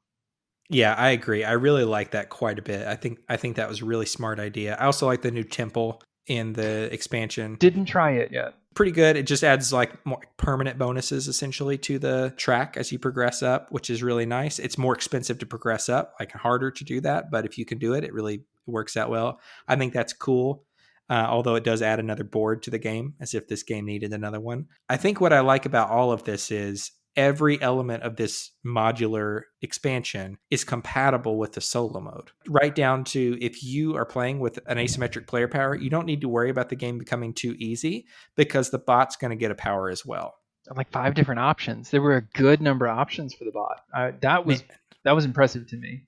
Yeah, I agree. I really like that quite a bit. I think that was a really smart idea. I also like the new temple in the expansion. Didn't try it yet. Pretty good. It just adds like more permanent bonuses essentially to the track as you progress up, which is really nice. It's more expensive to progress up, like harder to do that, but if you can do it, it really works out well. I think that's cool. Although it does add another board to the game, as if this game needed another one. I think what I like about all of this is every element of this modular expansion is compatible with the solo mode. Right down to if you are playing with an asymmetric player power, you don't need to worry about the game becoming too easy because the bot's going to get a power as well. Like 5 different options. There were a good number of options for the bot. That Man, was impressive to me.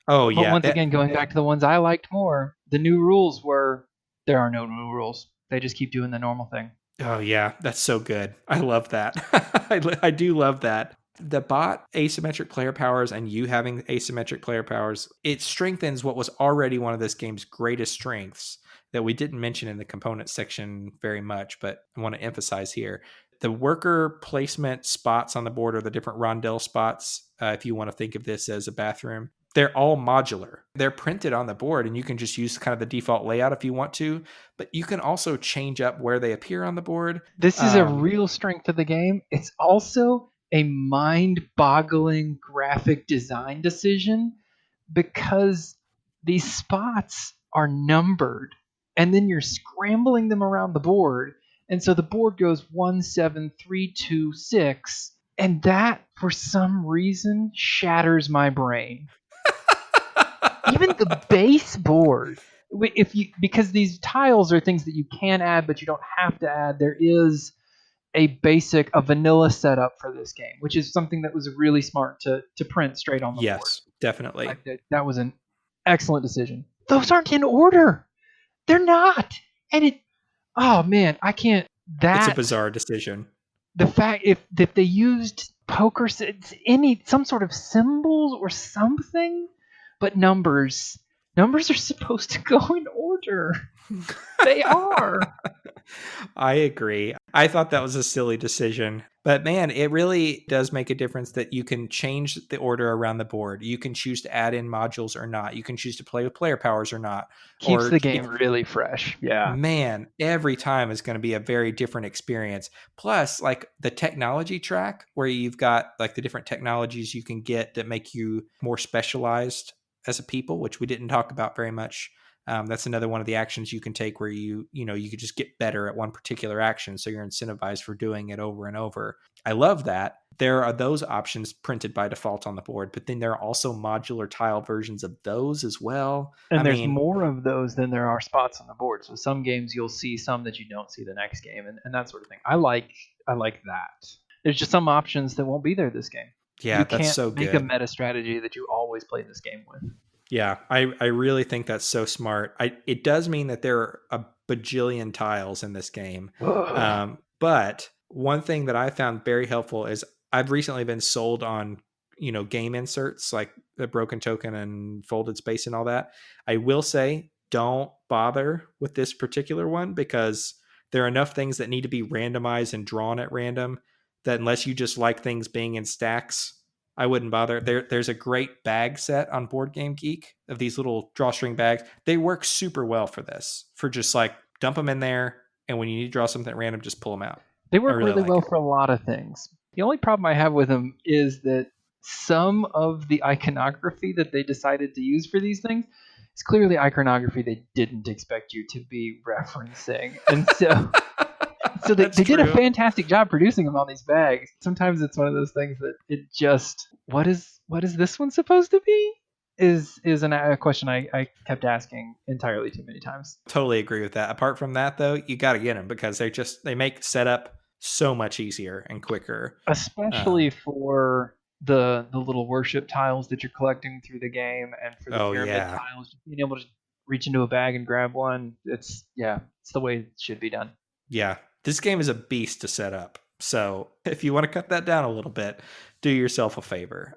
oh But yeah, once again, going back to the ones I liked more, the new rules were there are no new rules. They just keep doing the normal thing. oh yeah, that's so good. I love that. I do love that. The bot asymmetric player powers and you having asymmetric player powers, it strengthens what was already one of this game's greatest strengths that we didn't mention in the components section very much, but I want to emphasize here. The worker placement spots on the board, or the different rondelle spots, if you want to think of this as a bathroom, they're all modular. They're printed on the board, and you can just use kind of the default layout if you want to, but you can also change up where they appear on the board. This is a real strength of the game. It's also a mind-boggling graphic design decision because these spots are numbered and then you're scrambling them around the board. And so the board goes 1, 7, 3, 2, 6. And that, for some reason, shatters my brain. Even the baseboard, if you because these tiles are things that you can add, but you don't have to add. There is a vanilla setup for this game, which is something that was really smart to print straight on the board. Yes, definitely. That was an excellent decision. Those aren't in order. They're not. And it, oh man, I can't. It's a That bizarre decision. the fact if they used some sort of symbols or something, but numbers are supposed to go in order. They are. I agree. I thought that was a silly decision. But man, it really does make a difference that you can change the order around the board. You can choose to add in modules or not. You can choose to play with player powers or not. Keeps Or the game really fresh. Yeah. man, every time is going to be a very different experience. Plus, like the technology track where you've got like the different technologies you can get that make you more specialized as a people, which we didn't talk about very much. That's another one of the actions you can take where you could just get better at one particular action. So you're incentivized for doing it over and over. I love that. There are those options printed by default on the board, but then there are also modular tile versions of those as well. And I there's mean, more of those than there are spots on the board. So some games you'll see some that you don't see the next game, and that sort of thing. I like that. There's just some options that won't be there this game. yeah, You that's can't so make a good. meta strategy that you always play this game with. Yeah, I really think that's so smart. It does mean that there are a bajillion tiles in this game. But one thing that I found very helpful is I've recently been sold on, game inserts like the broken token and folded space and all that. I will say, don't bother with this particular one because there are enough things that need to be randomized and drawn at random that unless you just like things being in stacks, I wouldn't bother. There's a great bag set on Board Game Geek of these little drawstring bags. They work super well for this, for just like dump them in there, and when you need to draw something at random, just pull them out. They I work really really like well it. for a lot of things. The only problem I have with them is that some of the iconography that they decided to use for these things is clearly iconography they didn't expect you to be referencing. And so they That's did a true. fantastic job producing them on these bags. Sometimes it's one of those things that it just, what is this one supposed to be? Is a question I kept asking entirely too many times. Totally agree with that. Apart from that, though, you got to get them because they make setup so much easier and quicker. Especially for the little worship tiles that you're collecting through the game, and for the Oh pyramid yeah, tiles, just being able to reach into a bag and grab one. It's the way it should be done. yeah. This game is a beast to set up. So if you want to cut that down a little bit, do yourself a favor.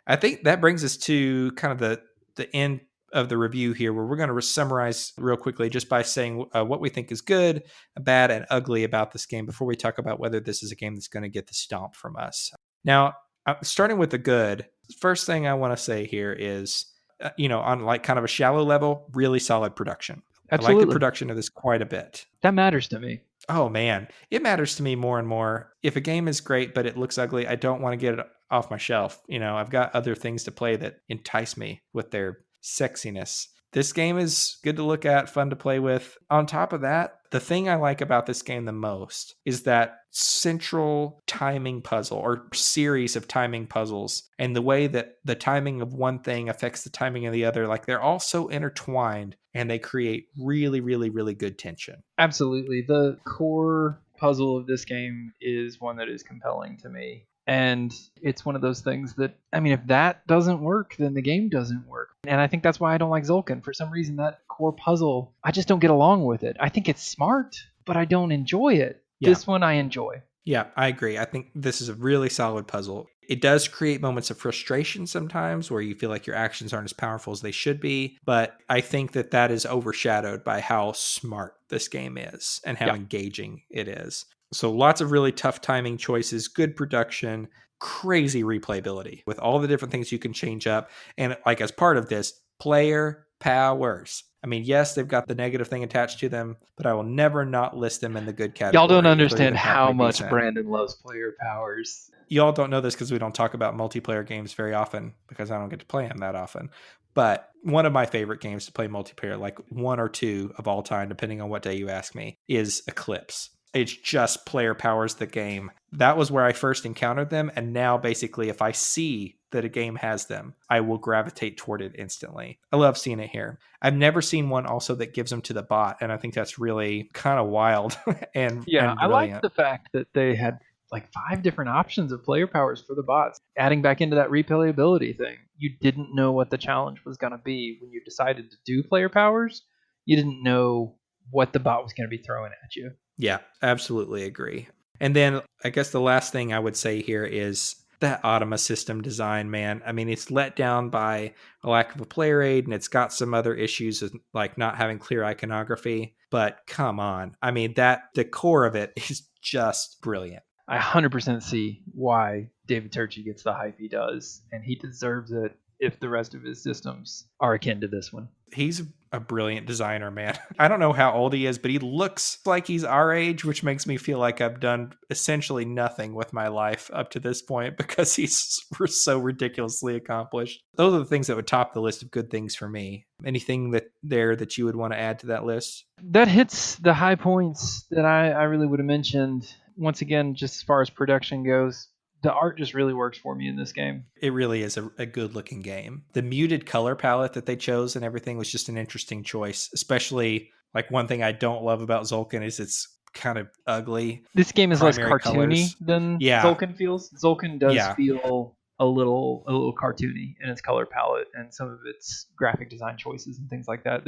I think that brings us to kind of the end of the review here, where we're going to summarize real quickly just by saying what we think is good, bad, and ugly about this game before we talk about whether this is a game that's going to get the stomp from us. Now, starting with the good, first thing I want to say here is, on like kind of a shallow level, really solid production. I like the Absolutely, production of this quite a bit. that matters to me. Oh man, it matters to me more and more. If a game is great but it looks ugly, I don't want to get it off my shelf. I've got other things to play that entice me with their sexiness. This game is good to look at, fun to play with. On top of that, the thing I like about this game the most is that central timing puzzle or series of timing puzzles, and the way that the timing of one thing affects the timing of the other. Like, they're all so intertwined and they create really, really, really good tension. Absolutely, the core puzzle of this game is one that is compelling to me. And it's one of those things that, I mean, if that doesn't work, then the game doesn't work. And I think that's why I don't like Zolkin. For some reason, that core puzzle, I just don't get along with it. I think it's smart, but I don't enjoy it. Yeah. This one I enjoy. Yeah, I agree. I think this is a really solid puzzle. It does create moments of frustration sometimes where you feel like your actions aren't as powerful as they should be, but I think that is overshadowed by how smart this game is and how Yeah. engaging it is. So lots of really tough timing choices, good production, crazy replayability with all the different things you can change up. And like, as part of this, player powers. I mean, yes, they've got the negative thing attached to them, but I will never not list them in the good Y'all don't category if they're understand even how halfway much decent. Brandon loves player powers. Y'all don't know this because we don't talk about multiplayer games very often because I don't get to play them that often. But one of my favorite games to play multiplayer, like one or two of all time, depending on what day you ask me, is Eclipse. It's just player powers the game. That was where I first encountered them. And now basically, if I see that a game has them, I will gravitate toward it instantly. I love seeing it here. I've never seen one also that gives them to the bot. And I think that's really kind of wild and Yeah, I like brilliant. the fact that they had like 5 different options of player powers for the bots, adding back into that replayability thing. You didn't know what the challenge was going to be when you decided to do player powers. You didn't know what the bot was going to be throwing at you. Yeah, absolutely agree. And then I guess the last thing I would say here is that Automa system design, man. I mean, it's let down by a lack of a player aid, and it's got some other issues like not having clear iconography. But come on. I mean, the core of it is just brilliant. I 100% see why David Turczi gets the hype he does, and he deserves it if the rest of his systems are akin to this one. He's a brilliant designer, man. I don't know how old he is, but he looks like he's our age, which makes me feel like I've done essentially nothing with my life up to this point because he's so ridiculously accomplished. Those are the things that would top the list of good things for me. Anything that you would want to add to that list? That hits the high points that I really would have mentioned. Once again, just as far as production goes, the art just really works for me in this game. It really is a good looking game. The muted color palette that they chose and everything was just an interesting choice, especially like one thing I don't love about Zolkin is it's kind of ugly. This game is less Primary cartoony colors. than Yeah. Zolkin feels. Zolkin does Yeah. feel a little cartoony in its color palette and some of its graphic design choices and things like that. It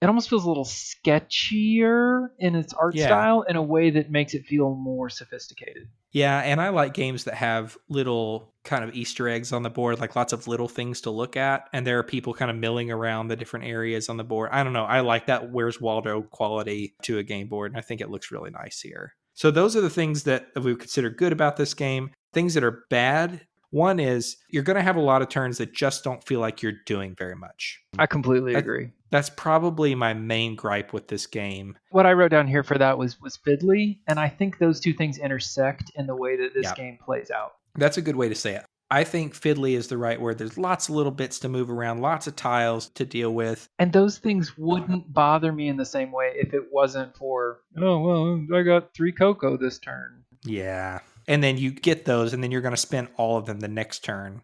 almost feels a little sketchier in its art style in a way that makes it feel more sophisticated. Yeah, and I like games that have little kind of Easter eggs on the board, like lots of little things to look at, and there are people kind of milling around the different areas on the board. I don't know. I like that Where's Waldo quality to a game board, and I think it looks really nice here. So those are the things that we would consider good about this game. Things that are bad, one is you're going to have a lot of turns that just don't feel like you're doing very much. I completely agree. That's probably my main gripe with this game. What I wrote down here for that was fiddly, and I think those two things intersect in the way that this game plays out. That's a good way to say it. I think fiddly is the right word. There's lots of little bits to move around, lots of tiles to deal with. And those things wouldn't bother me in the same way if it wasn't for, oh, well, I got 3 cocoa this turn. Yeah. And then you get those, and then you're going to spend all of them the next turn.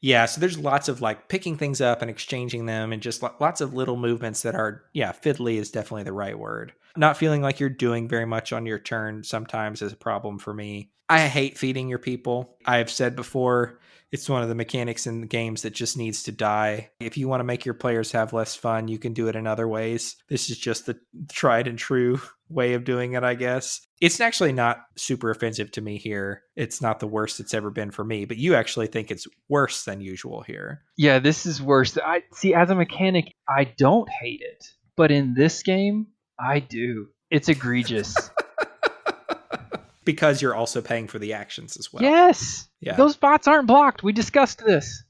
Yeah, so there's lots of like picking things up and exchanging them and just lots of little movements that are, yeah, fiddly is definitely the right word. Not feeling like you're doing very much on your turn sometimes is a problem for me. I hate feeding your people. I have said before, it's one of the mechanics in the games that just needs to die. If you want to make your players have less fun, you can do it in other ways. This is just the tried and true way of doing it, I guess. It's actually not super offensive to me here. It's not the worst it's ever been for me, but you actually think it's worse than usual here. Yeah, this is worse. I see, as a mechanic, I don't hate it, but in this game, I do. It's egregious. Because you're also paying for the actions as well. Yes. Yeah. Those spots aren't blocked. We discussed this.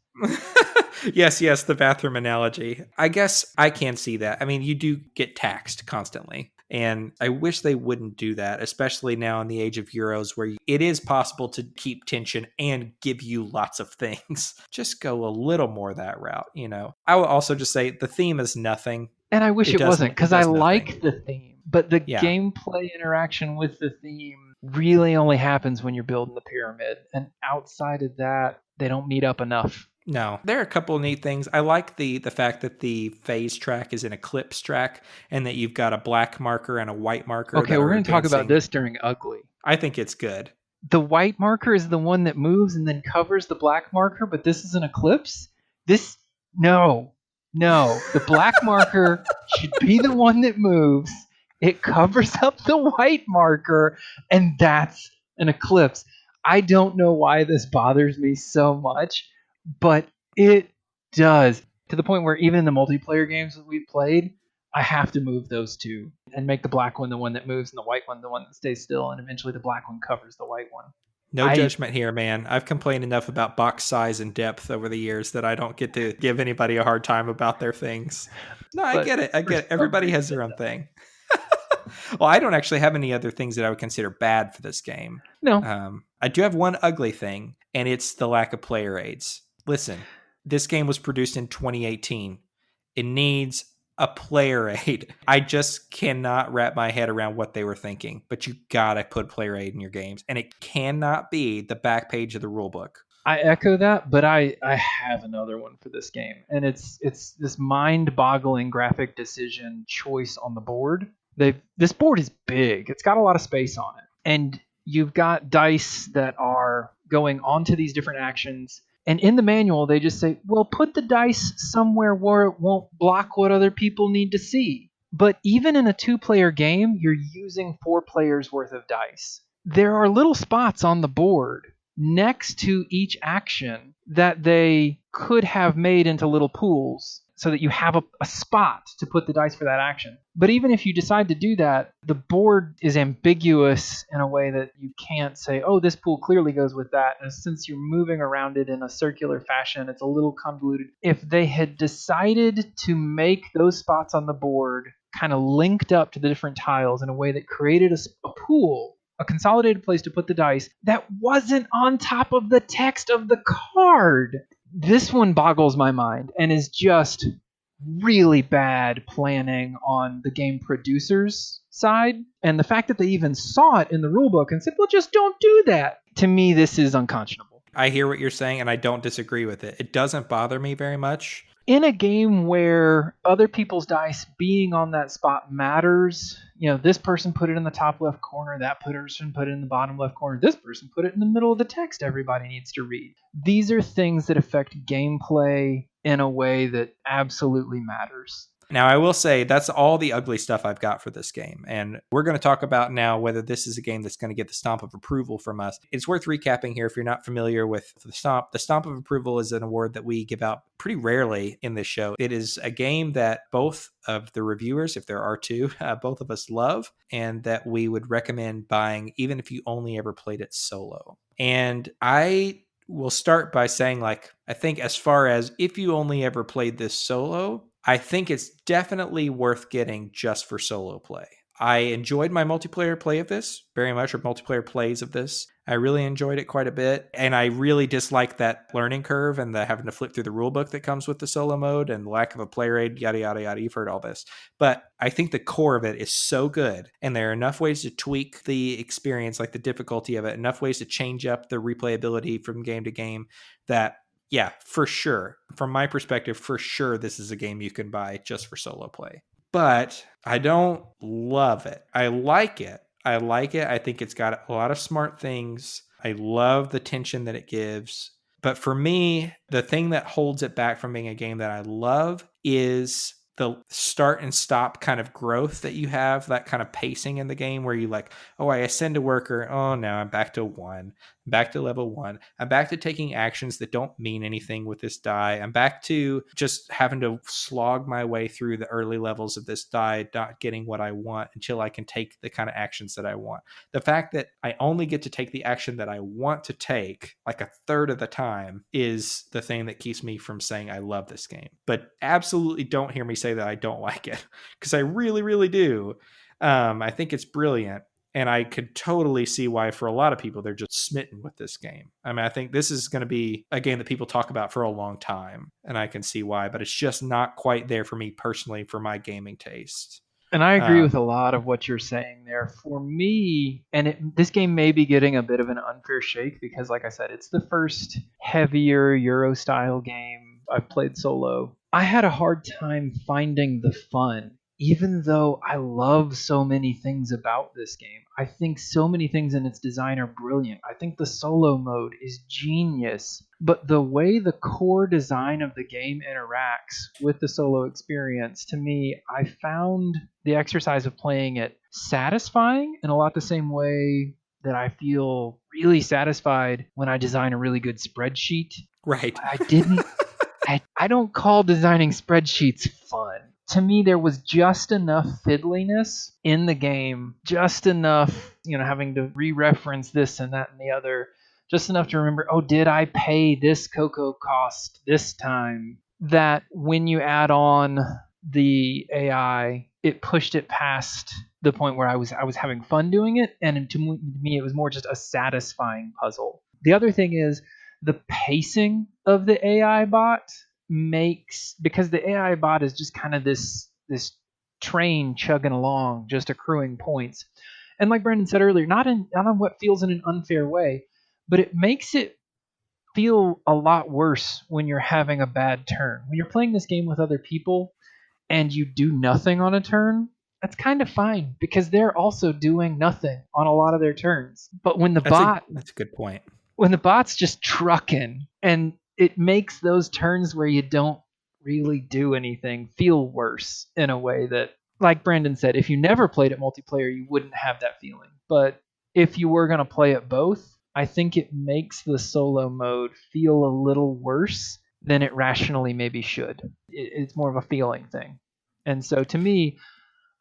Yes, the bathroom analogy. I guess I can see that. I mean, you do get taxed constantly. And I wish they wouldn't do that, especially now in the age of Euros where it is possible to keep tension and give you lots of things. Just go a little more that route, you know. I will also just say the theme is nothing. And I wish it wasn't, because I does nothing. like the theme. But the Yeah. gameplay interaction with the theme really only happens when you're building the pyramid. And outside of that, they don't meet up enough. No, there are a couple of neat things. I like the fact that the phase track is an eclipse track and that you've got a black marker and a white marker. Okay, we're going to talk about this during Ugly. I think it's good. The white marker is the one that moves and then covers the black marker, but this is an eclipse? No. The black marker should be the one that moves. It covers up the white marker, and that's an eclipse. I don't know why this bothers me so much, but it does. To the point where even in the multiplayer games that we've played, I have to move those two and make the black one the one that moves and the white one the one that stays still, and eventually the black one covers the white one. No judgment here, man. I've complained enough about box size and depth over the years that I don't get to give anybody a hard time about their things. No, I get it. Everybody has their own thing. Well, I don't actually have any other things that I would consider bad for this game. No. I do have one ugly thing, and it's the lack of player aids. Listen, this game was produced in 2018. It needs a player aid. I just cannot wrap my head around what they were thinking, but you gotta put player aid in your games, and it cannot be the back page of the rulebook. I echo that, but I have another one for this game, and it's this mind-boggling graphic decision choice on the board. This board is big. It's got a lot of space on it, and you've got dice that are going onto these different actions. And in the manual, they just say, well, put the dice somewhere where it won't block what other people need to see. But even in a 2-player game, you're using 4 players worth of dice. There are little spots on the board next to each action that they could have made into little pools so that you have a spot to put the dice for that action. But even if you decide to do that, the board is ambiguous in a way that you can't say, oh, this pool clearly goes with that. And since you're moving around it in a circular fashion, it's a little convoluted. If they had decided to make those spots on the board kind of linked up to the different tiles in a way that created a pool, a consolidated place to put the dice that wasn't on top of the text of the card. This one boggles my mind and is just really bad planning on the game producer's side. And the fact that they even saw it in the rulebook and said, well, just don't do that. To me, this is unconscionable. I hear what you're saying, and I don't disagree with it. It doesn't bother me very much. In a game where other people's dice being on that spot matters, this person put it in the top left corner, that person put it in the bottom left corner, this person put it in the middle of the text everybody needs to read. These are things that affect gameplay in a way that absolutely matters. Now, I will say that's all the ugly stuff I've got for this game. And we're going to talk about now whether this is a game that's going to get the stomp of approval from us. It's worth recapping here if you're not familiar with the stomp. The stomp of approval is an award that we give out pretty rarely in this show. It is a game that both of the reviewers, if there are two, both of us love, and that we would recommend buying even if you only ever played it solo. And I will start by saying, I think as far as if you only ever played this solo, I think it's definitely worth getting just for solo play. I enjoyed my multiplayer play of this very much, or multiplayer plays of this. I really enjoyed it quite a bit. And I really dislike that learning curve and the having to flip through the rule book that comes with the solo mode and the lack of a player aid, yada, yada, yada. You've heard all this. But I think the core of it is so good. And there are enough ways to tweak the experience, like the difficulty of it, enough ways to change up the replayability from game to game that, yeah, for sure. From my perspective, for sure, this is a game you can buy just for solo play. But I don't love it. I like it. I like it. I think it's got a lot of smart things. I love the tension that it gives. But for me, the thing that holds it back from being a game that I love is the start and stop kind of growth that you have, that kind of pacing in the game where you like, oh, I ascend a worker. Oh, no, I'm back to 1. I'm back to level 1. I'm back to taking actions that don't mean anything with this die. I'm back to just having to slog my way through the early levels of this die, not getting what I want until I can take the kind of actions that I want. The fact that I only get to take the action that I want to take like a third of the time is the thing that keeps me from saying I love this game. But absolutely don't hear me say that I don't like it, because I really, really do. I think it's brilliant. And I could totally see why, for a lot of people, they're just smitten with this game. I mean, I think this is going to be a game that people talk about for a long time, and I can see why, but it's just not quite there for me personally for my gaming taste. And I agree with a lot of what you're saying there. For me, this game may be getting a bit of an unfair shake because, like I said, it's the first heavier Euro style game I've played solo. I had a hard time finding the fun, even though I love so many things about this game. I think so many things in its design are brilliant. I think the solo mode is genius. But the way the core design of the game interacts with the solo experience, to me, I found the exercise of playing it satisfying in a lot the same way that I feel really satisfied when I design a really good spreadsheet. Right. I didn't I don't call designing spreadsheets fun. To me, there was just enough fiddliness in the game, just enough, having to re-reference this and that and the other, just enough to remember, oh, did I pay this cocoa cost this time? That when you add on the AI, it pushed it past the point where I was having fun doing it, and to me, it was more just a satisfying puzzle. The other thing is the pacing of the AI bot because the AI bot is just kind of this train chugging along, just accruing points. And like Brandon said earlier, not in what feels in an unfair way, but it makes it feel a lot worse when you're having a bad turn. When you're playing this game with other people and you do nothing on a turn, that's kind of fine because they're also doing nothing on a lot of their turns. But when the That's a good point. When the bot's just trucking, and it makes those turns where you don't really do anything feel worse in a way that, like Brandon said, if you never played it multiplayer, you wouldn't have that feeling. But if you were going to play it both, I think it makes the solo mode feel a little worse than it rationally maybe should. It's more of a feeling thing. And so to me,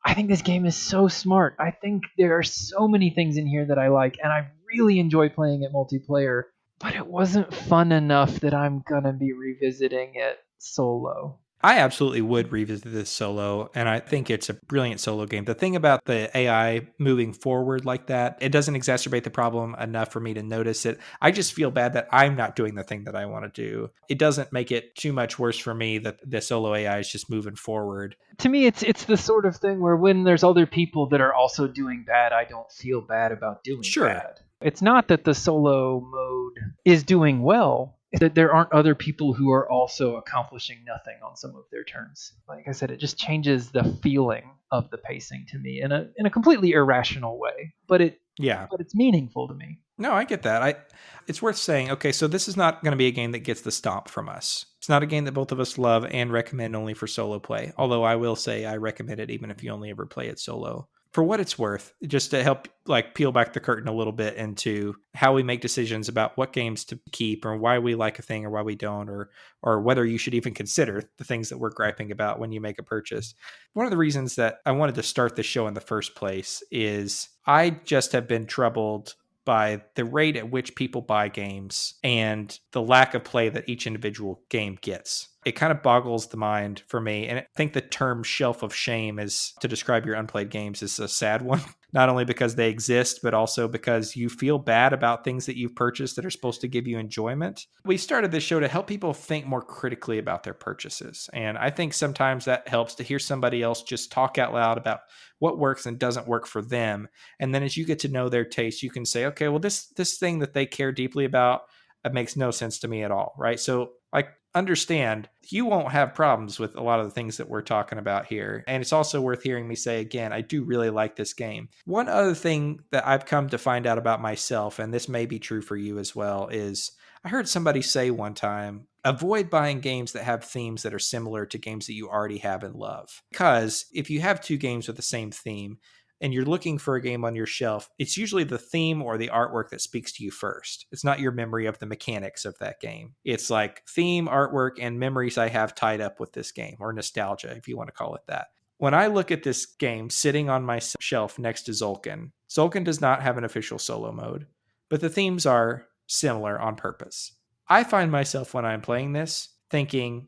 I think this game is so smart. I think there are so many things in here that I like, and I really enjoy playing it multiplayer, but it wasn't fun enough that I'm going to be revisiting it solo. I absolutely would revisit this solo, and I think it's a brilliant solo game. The thing about the AI moving forward like that, it doesn't exacerbate the problem enough for me to notice it. I just feel bad that I'm not doing the thing that I want to do. It doesn't make it too much worse for me that the solo AI is just moving forward. To me, it's the sort of thing where when there's other people that are also doing bad, I don't feel bad about doing Sure. bad. It's not that the solo mode is doing well, it's that there aren't other people who are also accomplishing nothing on some of their turns. Like I said, it just changes the feeling of the pacing to me in a completely irrational way, but it's meaningful to me. No, I get that. It's worth saying, okay, so this is not going to be a game that gets the stomp from us. It's not a game that both of us love and recommend only for solo play. Although I will say I recommend it even if you only ever play it solo. For what it's worth, just to help like peel back the curtain a little bit into how we make decisions about what games to keep or why we like a thing or why we don't, or whether you should even consider the things that we're griping about when you make a purchase. One of the reasons that I wanted to start the show in the first place is I just have been troubled by the rate at which people buy games and the lack of play that each individual game gets. It kind of boggles the mind for me. And I think the term shelf of shame is to describe your unplayed games is a sad one, not only because they exist, but also because you feel bad about things that you've purchased that are supposed to give you enjoyment. We started this show to help people think more critically about their purchases. And I think sometimes that helps to hear somebody else just talk out loud about what works and doesn't work for them. And then as you get to know their taste, you can say, okay, well, this thing that they care deeply about, it makes no sense to me at all, right? So like, understand you won't have problems with a lot of the things that we're talking about here. And it's also worth hearing me say again, I do really like this game. One other thing that I've come to find out about myself, and this may be true for you as well, is I heard somebody say one time, avoid buying games that have themes that are similar to games that you already have and love. Because if you have two games with the same theme, and you're looking for a game on your shelf, it's usually the theme or the artwork that speaks to you first. It's not your memory of the mechanics of that game. It's like theme, artwork, and memories I have tied up with this game, or nostalgia, if you want to call it that. When I look at this game sitting on my shelf next to Zolkin, Zolkin does not have an official solo mode, but the themes are similar on purpose. I find myself when I'm playing this thinking,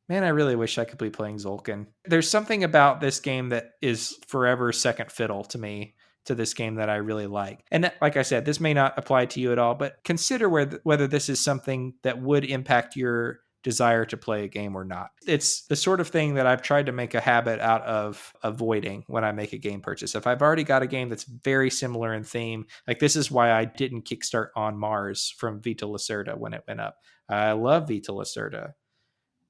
man, I really wish I could be playing Zolkin. There's something about this game that is forever second fiddle to me, to this game that I really like. And like I said, this may not apply to you at all, but consider whether this is something that would impact your desire to play a game or not. It's the sort of thing that I've tried to make a habit out of avoiding when I make a game purchase. If I've already got a game that's very similar in theme, like this is why I didn't kickstart On Mars from Vita Lacerda when it went up. I love Vita Lacerda,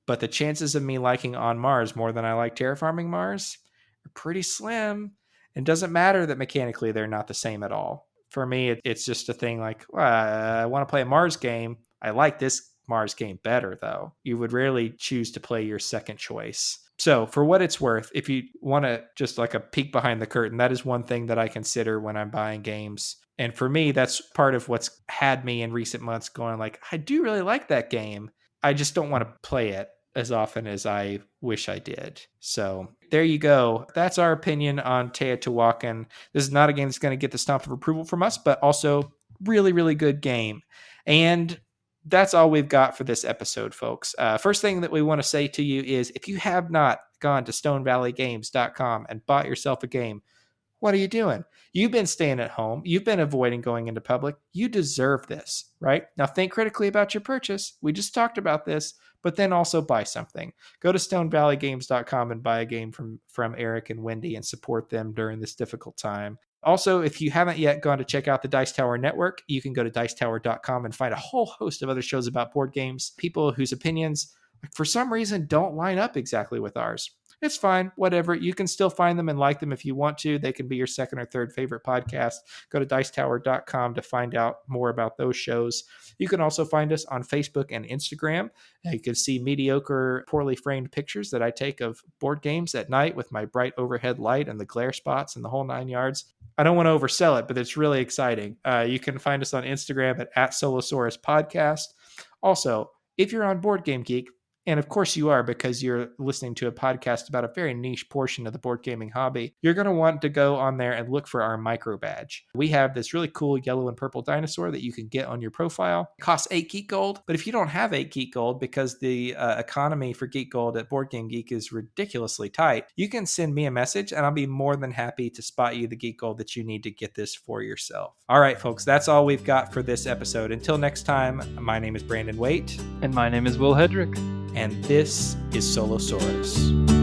but the chances of me liking On Mars more than I like Terraforming Mars are pretty slim. It doesn't matter that mechanically they're not the same at all. For me, it's just a thing like, well, I want to play a Mars game. I like this Mars game better, though. You would rarely choose to play your second choice. So for what it's worth, if you want to just like a peek behind the curtain, that is one thing that I consider when I'm buying games. And for me, that's part of what's had me in recent months going like, I do really like that game. I just don't want to play it as often as I wish I did. So there you go. That's our opinion on Teotihuacan. This is not a game that's going to get the stamp of approval from us, but also really, really good game. And that's all we've got for this episode, folks. First thing that we want to say to you is if you have not gone to stonevalleygames.com and bought yourself a game, what are you doing? You've been staying at home. You've been avoiding going into public. You deserve this, right? Now think critically about your purchase. We just talked about this, but then also buy something. Go to stonevalleygames.com and buy a game from Eric and Wendy and support them during this difficult time. Also, if you haven't yet gone to check out the Dice Tower Network, you can go to dicetower.com and find a whole host of other shows about board games, people whose opinions, for some reason, don't line up exactly with ours. It's fine, whatever. You can still find them and like them if you want to. They can be your second or third favorite podcast. Go to dicetower.com to find out more about those shows. You can also find us on Facebook and Instagram. You can see mediocre, poorly framed pictures that I take of board games at night with my bright overhead light and the glare spots and the whole 9 yards. I don't want to oversell it, but it's really exciting. You can find us on Instagram at Solosaurus Podcast. Also, if you're on Board Game Geek, and of course you are because you're listening to a podcast about a very niche portion of the board gaming hobby, you're going to want to go on there and look for our micro badge. We have this really cool yellow and purple dinosaur that you can get on your profile. It costs 8 Geek Gold, but if you don't have 8 Geek Gold because the economy for Geek Gold at Board Game Geek is ridiculously tight, you can send me a message and I'll be more than happy to spot you the Geek Gold that you need to get this for yourself. All right, folks, that's all we've got for this episode. Until next time, my name is Brandon Waite. And my name is Will Hedrick. And this is Solosaurus.